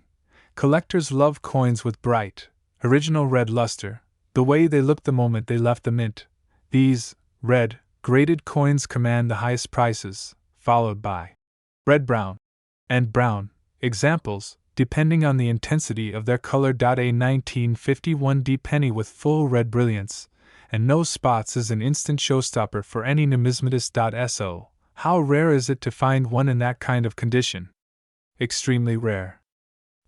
Collectors love coins with bright, original red luster, the way they looked the moment they left the mint. These red, graded coins command the highest prices, followed by red-brown and brown examples, depending on the intensity of their color. A 1951 penny with full red brilliance and no spots is an instant showstopper for any numismatist. So, how rare is it to find one in that kind of condition? Extremely rare.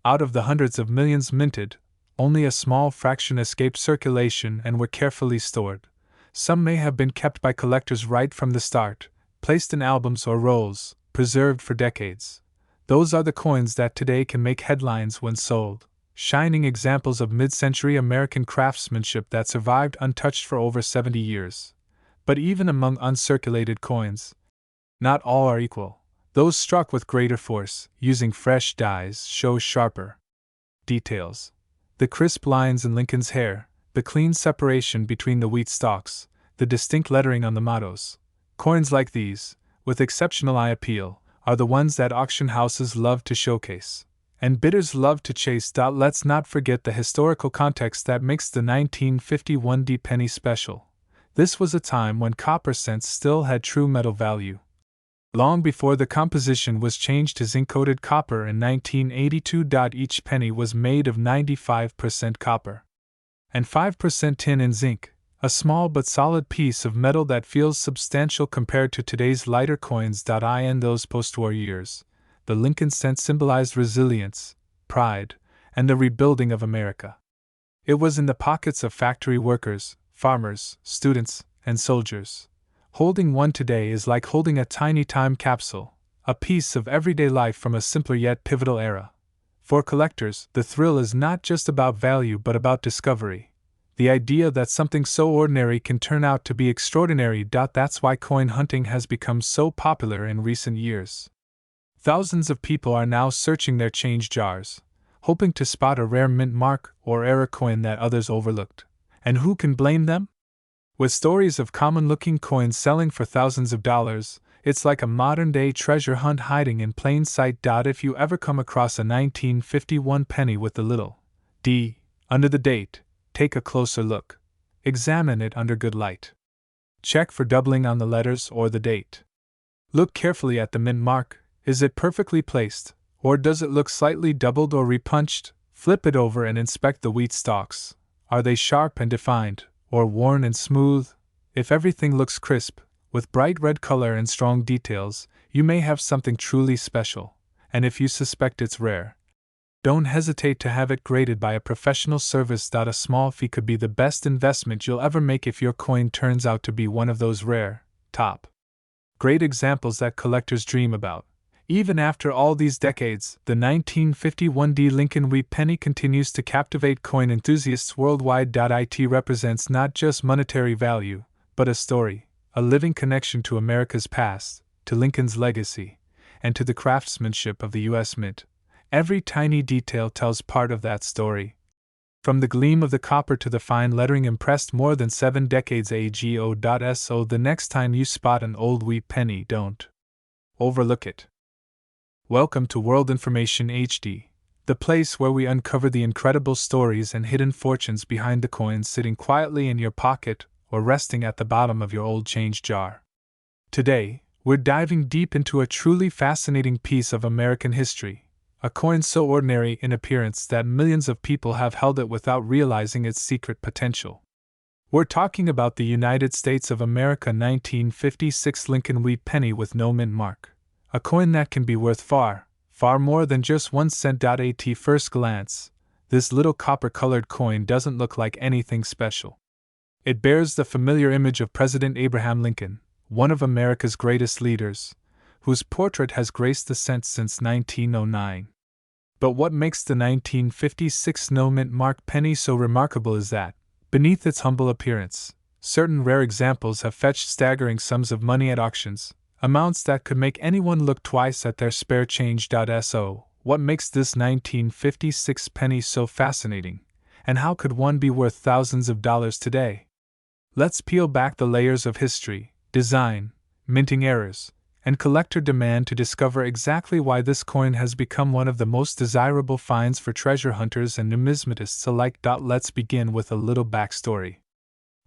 Out of the hundreds of millions minted, only a small fraction escaped circulation and were carefully stored. Some may have been kept by collectors right from the start, placed in albums or rolls, preserved for decades. Those are the coins that today can make headlines when sold, shining examples of mid-century American craftsmanship that survived untouched for over 70 years. But even among uncirculated coins, Not all are equal. Those struck with greater force, using fresh dyes, show sharper details. The crisp lines in Lincoln's hair, the clean separation between the wheat stalks, the distinct lettering on the mottos. Coins like these, with exceptional eye appeal, are the ones that auction houses love to showcase, and bidders love to chase. Let's not forget the historical context that makes the 1951 D penny special. This was a time when copper cents still had true metal value. Long before the composition was changed to zinc-coated copper in 1982. Each penny was made of 95% copper and 5% tin and zinc, a small but solid piece of metal that feels substantial compared to today's lighter coins. In those post-war years, the Lincoln cent symbolized resilience, pride, and the rebuilding of America. It was in the pockets of factory workers, farmers, students, and soldiers. Holding one today is like holding a tiny time capsule, a piece of everyday life from a simpler yet pivotal era. For collectors, the thrill is not just about value but about discovery. The idea that something so ordinary can turn out to be extraordinary. That's why coin hunting has become so popular in recent years. Thousands of people are now searching their change jars, hoping to spot a rare mint mark or error coin that others overlooked. And who can blame them? With stories of common-looking coins selling for thousands of dollars, it's like a modern-day treasure hunt hiding in plain sight. If you ever come across a 1951 penny with the little D under the date, take a closer look. Examine it under good light. Check for doubling on the letters or the date. Look carefully at the mint mark. Is it perfectly placed, or does it look slightly doubled or repunched? Flip it over and inspect the wheat stalks. Are they sharp and defined, or worn and smooth? If everything looks crisp, with bright red color and strong details, you may have something truly special. And if you suspect it's rare, don't hesitate to have it graded by a professional service. A small fee could be the best investment you'll ever make if your coin turns out to be one of those rare, top grade examples that collectors dream about. Even after all these decades, the 1951 D Lincoln wheat penny continues to captivate coin enthusiasts worldwide. It represents not just monetary value, but a story, a living connection to America's past, to Lincoln's legacy, and to the craftsmanship of the U.S. Mint. Every tiny detail tells part of that story. From the gleam of the copper to the fine lettering impressed more than 7 decades ago. So the next time you spot an old wheat penny, don't overlook it. Welcome to World Information HD, the place where we uncover the incredible stories and hidden fortunes behind the coins sitting quietly in your pocket or resting at the bottom of your old change jar. Today, we're diving deep into a truly fascinating piece of American history, a coin so ordinary in appearance that millions of people have held it without realizing its secret potential. We're talking about the United States of America 1956 Lincoln wheat penny with no mint mark. A coin that can be worth far, far more than just 1 cent. At first glance, this little copper-colored coin doesn't look like anything special. It bears the familiar image of President Abraham Lincoln, one of America's greatest leaders, whose portrait has graced the cent since 1909. But what makes the 1956 no mint mark penny so remarkable is that, beneath its humble appearance, certain rare examples have fetched staggering sums of money at auctions. Amounts that could make anyone look twice at their spare change. So, what makes this 1956 penny so fascinating, and how could one be worth thousands of dollars today? Let's peel back the layers of history, design, minting errors, and collector demand to discover exactly why this coin has become one of the most desirable finds for treasure hunters and numismatists alike. Let's begin with a little backstory.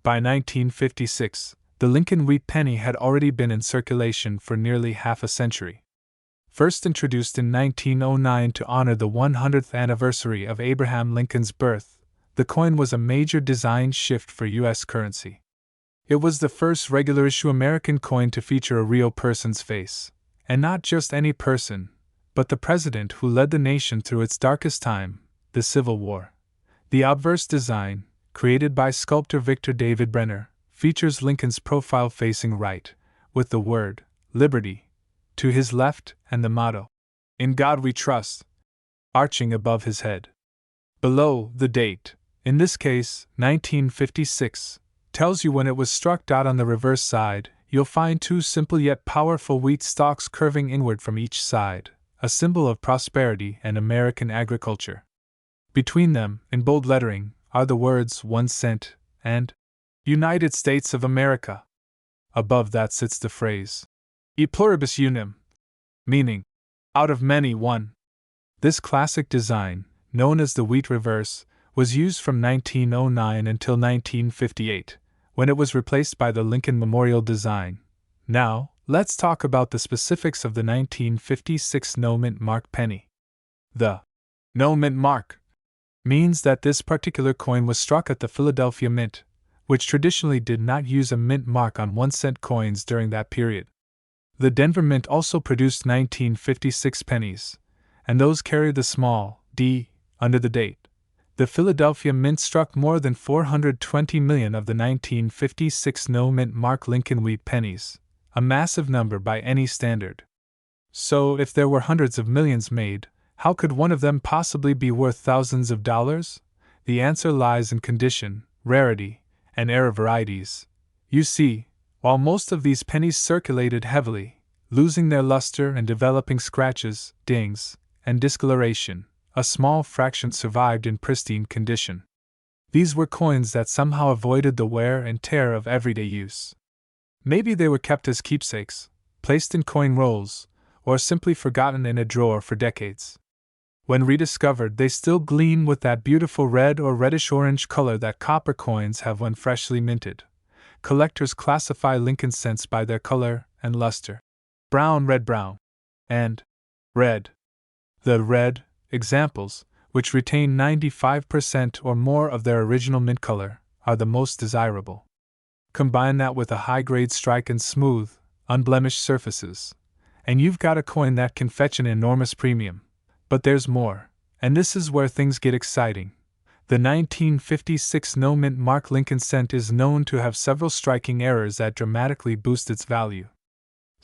By 1956, the Lincoln wheat penny had already been in circulation for nearly half a century. First introduced in 1909 to honor the 100th anniversary of Abraham Lincoln's birth, the coin was a major design shift for U.S. currency. It was the first regular-issue American coin to feature a real person's face, and not just any person, but the president who led the nation through its darkest time, the Civil War. The obverse design, created by sculptor Victor David Brenner, features Lincoln's profile facing right, with the word, Liberty, to his left and the motto, In God We Trust, arching above his head. Below, the date, in this case, 1956, tells you when it was struck. On the reverse side, you'll find two simple yet powerful wheat stalks curving inward from each side, a symbol of prosperity and American agriculture. Between them, in bold lettering, are the words 1 cent and United States of America. Above that sits the phrase E pluribus unum, meaning out of many one. This classic design, known as the wheat reverse, was used from 1909 until 1958, when it was replaced by the Lincoln Memorial design. Now, let's talk about the specifics of the 1956 no-mint mark penny. The no-mint mark means that this particular coin was struck at the Philadelphia Mint, which traditionally did not use a mint mark on 1-cent coins during that period. The Denver Mint also produced 1956 pennies, and those carry the small d under the date. The Philadelphia Mint struck more than 420 million of the 1956 no-mint mark Lincoln wheat pennies, a massive number by any standard. So, if there were hundreds of millions made, how could one of them possibly be worth thousands of dollars? The answer lies in condition, rarity, and era varieties. You see, while most of these pennies circulated heavily, losing their luster and developing scratches, dings, and discoloration, a small fraction survived in pristine condition. These were coins that somehow avoided the wear and tear of everyday use. Maybe they were kept as keepsakes, placed in coin rolls, or simply forgotten in a drawer for decades. When rediscovered, they still gleam with that beautiful red or reddish-orange color that copper coins have when freshly minted. Collectors classify Lincoln cents by their color and luster: brown, and red. The red examples, which retain 95% or more of their original mint color, are the most desirable. Combine that with a high-grade strike and smooth, unblemished surfaces, and you've got a coin that can fetch an enormous premium. But there's more, and this is where things get exciting. The 1956 no-mint mark Lincoln cent is known to have several striking errors that dramatically boost its value.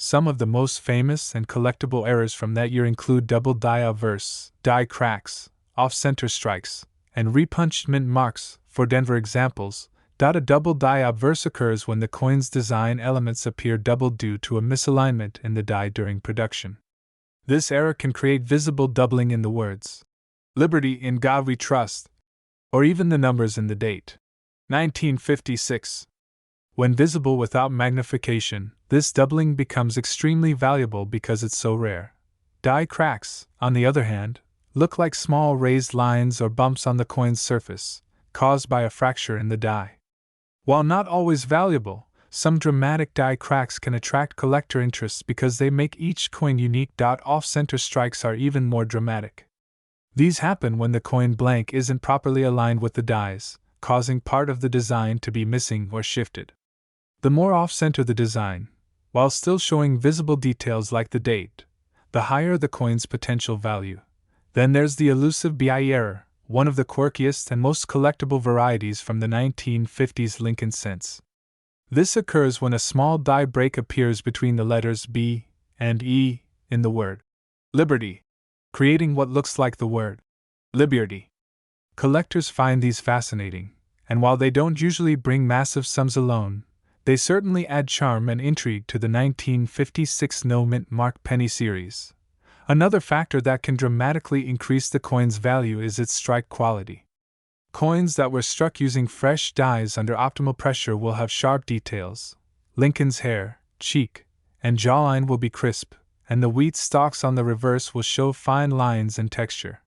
Some of the most famous and collectible errors from that year include double die obverse, die cracks, off-center strikes, and repunched mint marks. For Denver examples, a double die obverse occurs when the coin's design elements appear doubled due to a misalignment in the die during production. This error can create visible doubling in the words, "Liberty, in God we trust," or even the numbers in the date, 1956. When visible without magnification, this doubling becomes extremely valuable because it's so rare. Die cracks, on the other hand, look like small raised lines or bumps on the coin's surface, caused by a fracture in the die. While not always valuable, some dramatic die cracks can attract collector interest because they make each coin unique. Off-center strikes are even more dramatic. These happen when the coin blank isn't properly aligned with the dies, causing part of the design to be missing or shifted. The more off-center the design, while still showing visible details like the date, the higher the coin's potential value. Then there's the elusive BI error, one of the quirkiest and most collectible varieties from the 1950s Lincoln cents. This occurs when a small die break appears between the letters B and E in the word liberty, creating what looks like the word liberty. Collectors find these fascinating, and while they don't usually bring massive sums alone, they certainly add charm and intrigue to the 1956 no-mint mark penny series. Another factor that can dramatically increase the coin's value is its strike quality. Coins that were struck using fresh dies under optimal pressure will have sharp details. Lincoln's hair, cheek, and jawline will be crisp, and the wheat stalks on the reverse will show fine lines and texture.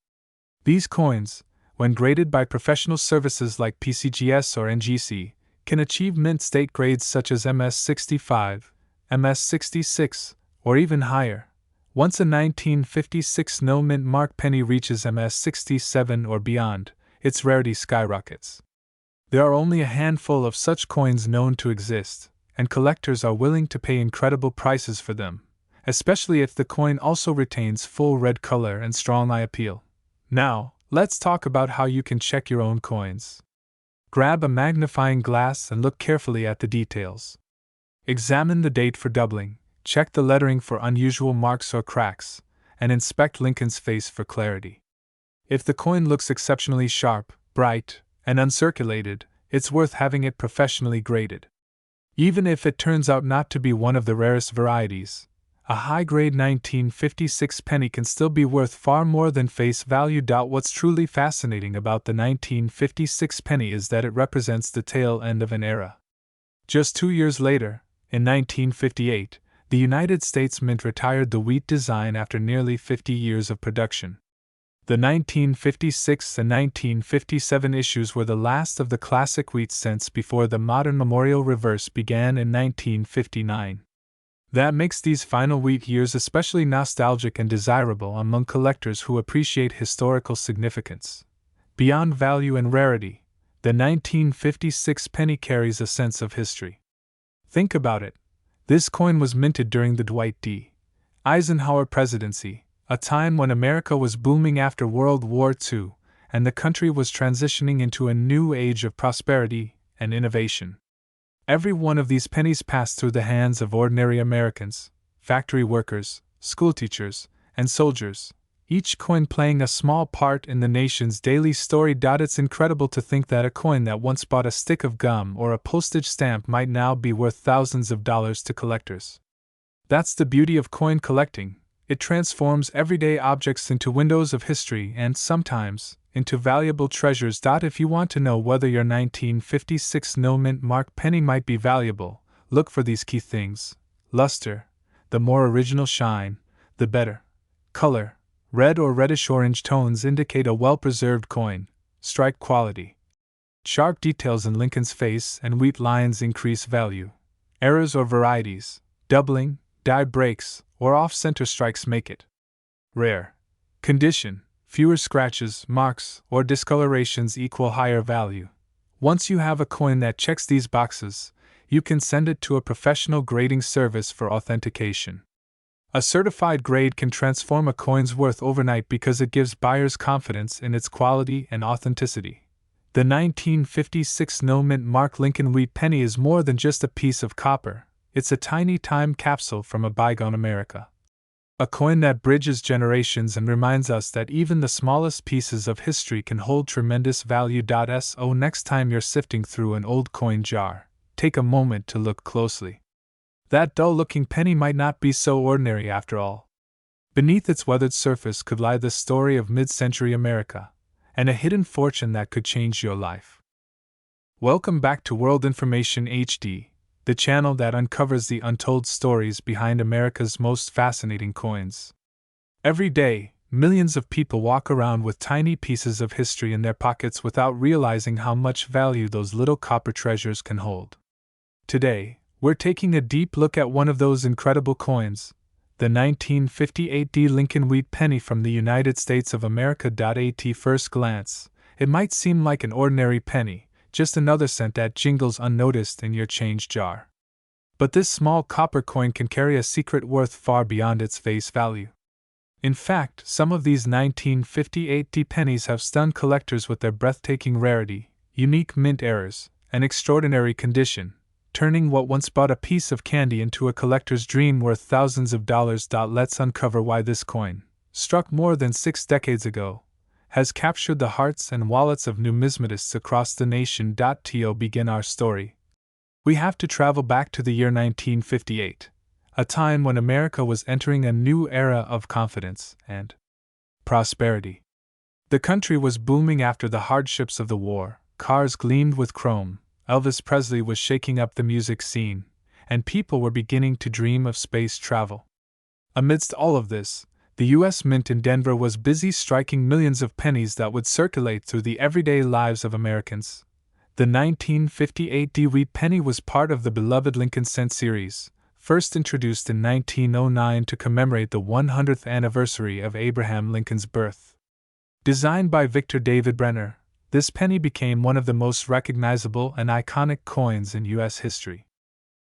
These coins, when graded by professional services like PCGS or NGC, can achieve mint state grades such as MS65, MS66, or even higher. Once a 1956 no-mint mark penny reaches MS67 or beyond, its rarity skyrockets. There are only a handful of such coins known to exist, and collectors are willing to pay incredible prices for them, especially if the coin also retains full red color and strong eye appeal. Now, let's talk about how you can check your own coins. Grab a magnifying glass and look carefully at the details. Examine the date for doubling, check the lettering for unusual marks or cracks, and inspect Lincoln's face for clarity. If the coin looks exceptionally sharp, bright, and uncirculated, it's worth having it professionally graded. Even if it turns out not to be one of the rarest varieties, a high-grade 1956 penny can still be worth far more than face value. What's truly fascinating about the 1956 penny is that it represents the tail end of an era. Just 2 years later, in 1958, the United States Mint retired the wheat design after nearly 50 years of production. The 1956 and 1957 issues were the last of the classic wheat cents before the modern memorial reverse began in 1959. That makes these final wheat years especially nostalgic and desirable among collectors who appreciate historical significance. Beyond value and rarity, the 1956 penny carries a sense of history. Think about it. This coin was minted during the Dwight D. Eisenhower presidency, a time when America was booming after World War II, and the country was transitioning into a new age of prosperity and innovation. Every one of these pennies passed through the hands of ordinary Americans, factory workers, schoolteachers, and soldiers, each coin playing a small part in the nation's daily story. It's incredible to think that a coin that once bought a stick of gum or a postage stamp might now be worth thousands of dollars to collectors. That's the beauty of coin collecting. It transforms everyday objects into windows of history and, sometimes, into valuable treasures. If you want to know whether your 1956 no-mint mark penny might be valuable, look for these key things: luster, the more original shine, the better; color, red or reddish-orange tones indicate a well-preserved coin; strike quality. Sharp details in Lincoln's face and wheat lines increase value. Errors or varieties, doubling, die breaks, or off-center strikes make it rare. Condition, fewer scratches, marks, or discolorations equal higher value. Once you have a coin that checks these boxes, you can send it to a professional grading service for authentication. A certified grade can transform a coin's worth overnight because it gives buyers confidence in its quality and authenticity. The 1956 no-mint mark Lincoln wheat penny is more than just a piece of copper. It's a tiny time capsule from a bygone America. A coin that bridges generations and reminds us that even the smallest pieces of history can hold tremendous value. So next time you're sifting through an old coin jar, take a moment to look closely. That dull-looking penny might not be so ordinary after all. Beneath its weathered surface could lie the story of mid-century America, and a hidden fortune that could change your life. Welcome back to World Information HD, the channel that uncovers the untold stories behind America's most fascinating coins. Every day, millions of people walk around with tiny pieces of history in their pockets without realizing how much value those little copper treasures can hold. Today, we're taking a deep look at one of those incredible coins, the 1958 Lincoln wheat penny from the United States of America. At first glance, it might seem like an ordinary penny, just another cent that jingles unnoticed in your change jar. But this small copper coin can carry a secret worth far beyond its face value. In fact, some of these 1958 pennies have stunned collectors with their breathtaking rarity, unique mint errors, and extraordinary condition, turning what once bought a piece of candy into a collector's dream worth thousands of dollars. Let's uncover why this coin, struck more than 6 decades ago, has captured the hearts and wallets of numismatists across the nation. To begin our story, we have to travel back to the year 1958, a time when America was entering a new era of confidence and prosperity. The country was booming after the hardships of the war, cars gleamed with chrome, Elvis Presley was shaking up the music scene, and people were beginning to dream of space travel. Amidst all of this, the U.S. Mint in Denver was busy striking millions of pennies that would circulate through the everyday lives of Americans. The 1958 wheat penny was part of the beloved Lincoln Cent series, first introduced in 1909 to commemorate the 100th anniversary of Abraham Lincoln's birth. Designed by Victor David Brenner, this penny became one of the most recognizable and iconic coins in U.S. history.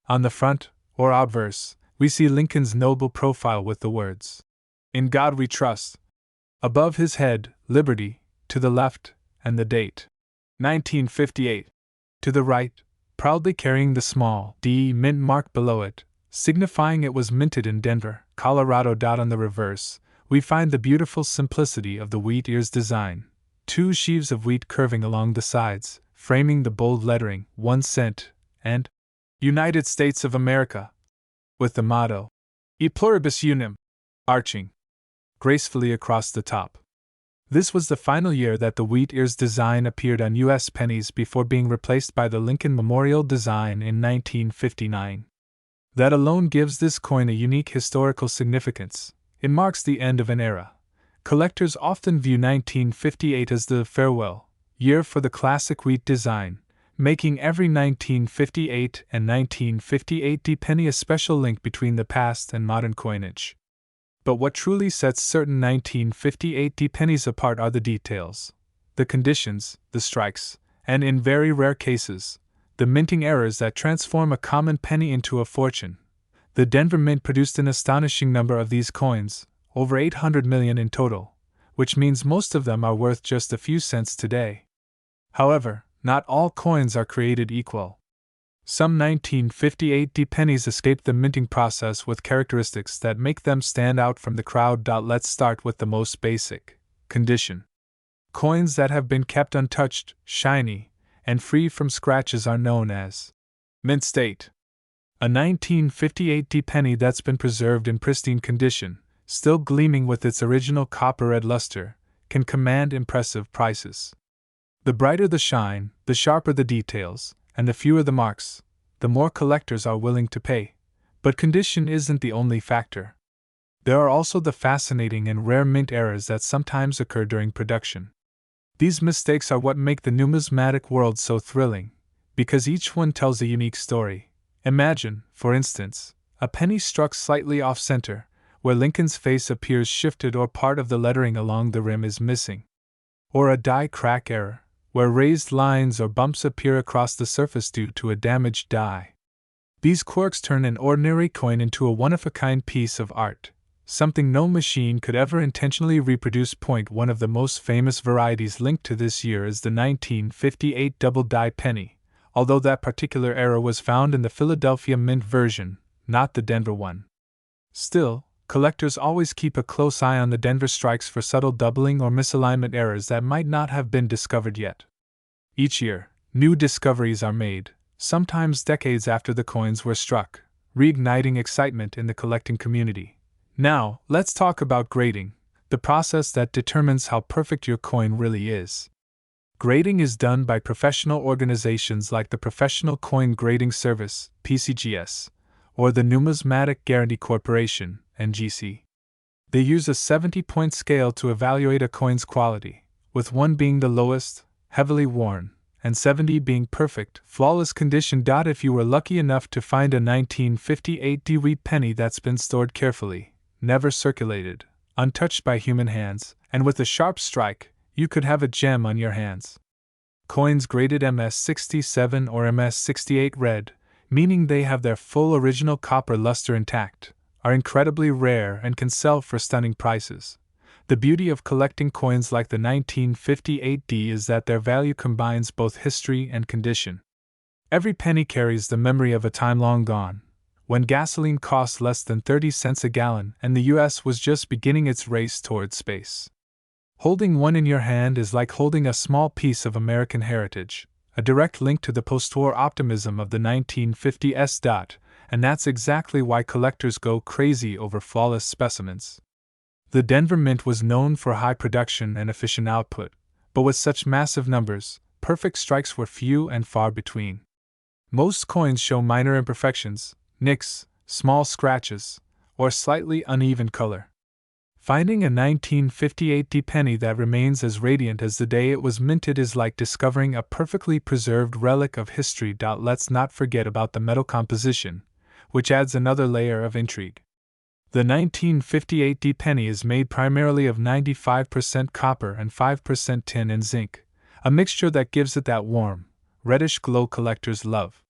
On the front, or obverse, we see Lincoln's noble profile with the words, "In God We Trust." Above his head, Liberty, to the left, and the date, 1958, to the right, proudly carrying the small D mint mark below it, signifying it was minted in Denver, Colorado. On the reverse, we find the beautiful simplicity of the wheat ears design, 2 sheaves of wheat curving along the sides, framing the bold lettering, 1 cent, and United States of America, with the motto, E pluribus unum, arching gracefully across the top. This was the final year that the wheat ears design appeared on U.S. pennies before being replaced by the Lincoln Memorial design in 1959. That alone gives this coin a unique historical significance. It marks the end of an era. Collectors often view 1958 as the farewell year for the classic wheat design, making every 1958 and 1958 penny a special link between the past and modern coinage. But what truly sets certain 1958 pennies apart are the details, the conditions, the strikes, and in very rare cases, the minting errors that transform a common penny into a fortune. The Denver Mint produced an astonishing number of these coins, over 800 million in total, which means most of them are worth just a few cents today. However, not all coins are created equal. Some 1958 pennies escaped the minting process with characteristics that make them stand out from the crowd. Let's start with the most basic condition. Coins that have been kept untouched, shiny, and free from scratches are known as mint state. A 1958 penny that's been preserved in pristine condition, still gleaming with its original copper red luster, can command impressive prices. The brighter the shine, the sharper the details, and the fewer the marks, the more collectors are willing to pay. But condition isn't the only factor. There are also the fascinating and rare mint errors that sometimes occur during production. These mistakes are what make the numismatic world so thrilling, because each one tells a unique story. Imagine, for instance, a penny struck slightly off-center, where Lincoln's face appears shifted or part of the lettering along the rim is missing. Or a die crack error, where raised lines or bumps appear across the surface due to a damaged die. These quirks turn an ordinary coin into a one-of-a-kind piece of art, something no machine could ever intentionally reproduce. One of the most famous varieties linked to this year is the 1958 double die penny, although that particular error was found in the Philadelphia Mint version, not the Denver one. Still, collectors always keep a close eye on the Denver strikes for subtle doubling or misalignment errors that might not have been discovered yet. Each year, new discoveries are made, sometimes decades after the coins were struck, reigniting excitement in the collecting community. Now, let's talk about grading, the process that determines how perfect your coin really is. Grading is done by professional organizations like the Professional Coin Grading Service, PCGS, or the Numismatic Guarantee Corporation, NGC. They use a 70-point scale to evaluate a coin's quality, with 1 being the lowest, heavily worn, and 70 being perfect, flawless condition. If you were lucky enough to find a 1958 wheat penny that's been stored carefully, never circulated, untouched by human hands, and with a sharp strike, you could have a gem on your hands. Coins graded MS67 or MS68 red, meaning they have their full original copper luster intact, are incredibly rare and can sell for stunning prices. The beauty of collecting coins like the 1958 is that their value combines both history and condition. Every penny carries the memory of a time long gone, when gasoline cost less than 30 cents a gallon and the US was just beginning its race towards space. Holding one in your hand is like holding a small piece of American heritage, a direct link to the post-war optimism of the 1950s. And that's exactly why collectors go crazy over flawless specimens. The Denver Mint was known for high production and efficient output, but with such massive numbers, perfect strikes were few and far between. Most coins show minor imperfections, nicks, small scratches, or slightly uneven color. Finding a 1958 penny that remains as radiant as the day it was minted is like discovering a perfectly preserved relic of history. Let's not forget about the metal composition, which adds another layer of intrigue. The 1958 penny is made primarily of 95% copper and 5% tin and zinc, a mixture that gives it that warm, reddish glow collectors love.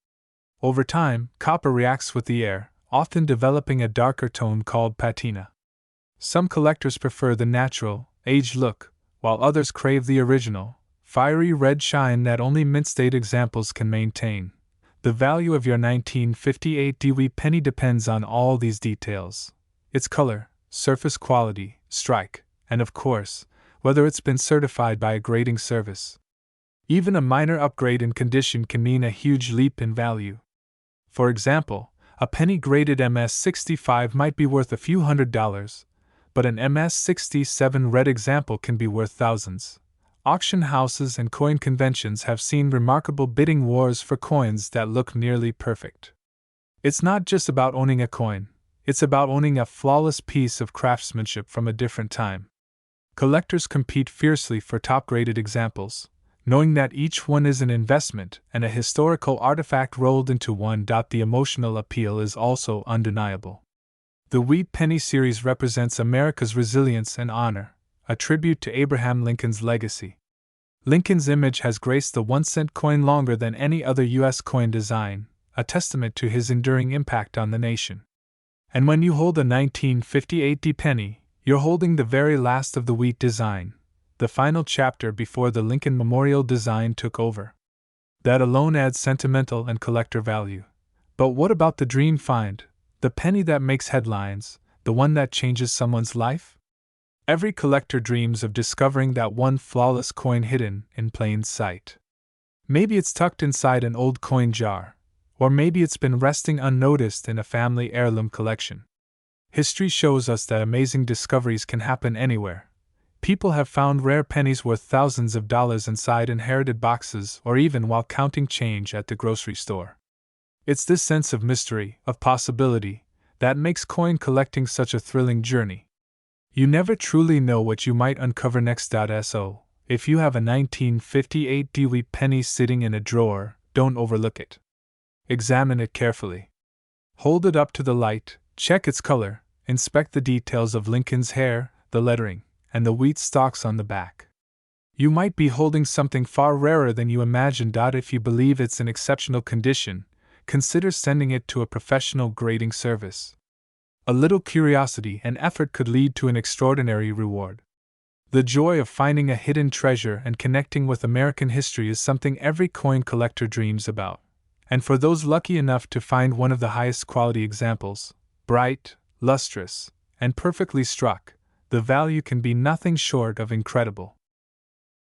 Over time, copper reacts with the air, often developing a darker tone called patina. Some collectors prefer the natural, aged look, while others crave the original, fiery red shine that only mint-state examples can maintain. The value of your 1958 wheat penny depends on all these details: its color, surface quality, strike, and of course, whether it's been certified by a grading service. Even a minor upgrade in condition can mean a huge leap in value. For example, a penny graded MS-65 might be worth a few $100s, but an MS-67 red example can be worth thousands. Auction houses and coin conventions have seen remarkable bidding wars for coins that look nearly perfect. It's not just about owning a coin, it's about owning a flawless piece of craftsmanship from a different time. Collectors compete fiercely for top-graded examples, knowing that each one is an investment and a historical artifact rolled into one. The emotional appeal is also undeniable. The Wheat Penny series represents America's resilience and honor, a tribute to Abraham Lincoln's legacy. Lincoln's image has graced the 1-cent coin longer than any other U.S. coin design, a testament to his enduring impact on the nation. And when you hold a 1958 penny, you're holding the very last of the wheat design, the final chapter before the Lincoln Memorial design took over. That alone adds sentimental and collector value. But what about the dream find, the penny that makes headlines, the one that changes someone's life? Every collector dreams of discovering that one flawless coin hidden in plain sight. Maybe it's tucked inside an old coin jar, or maybe it's been resting unnoticed in a family heirloom collection. History shows us that amazing discoveries can happen anywhere. People have found rare pennies worth thousands of dollars inside inherited boxes or even while counting change at the grocery store. It's this sense of mystery, of possibility, that makes coin collecting such a thrilling journey. You never truly know what you might uncover next. So, if you have a 1958 wheat penny sitting in a drawer, don't overlook it. Examine it carefully. Hold it up to the light, check its color, inspect the details of Lincoln's hair, the lettering, and the wheat stalks on the back. You might be holding something far rarer than you imagined. If you believe it's in exceptional condition, consider sending it to a professional grading service. A little curiosity and effort could lead to an extraordinary reward. The joy of finding a hidden treasure and connecting with American history is something every coin collector dreams about. And for those lucky enough to find one of the highest quality examples, bright, lustrous, and perfectly struck, the value can be nothing short of incredible.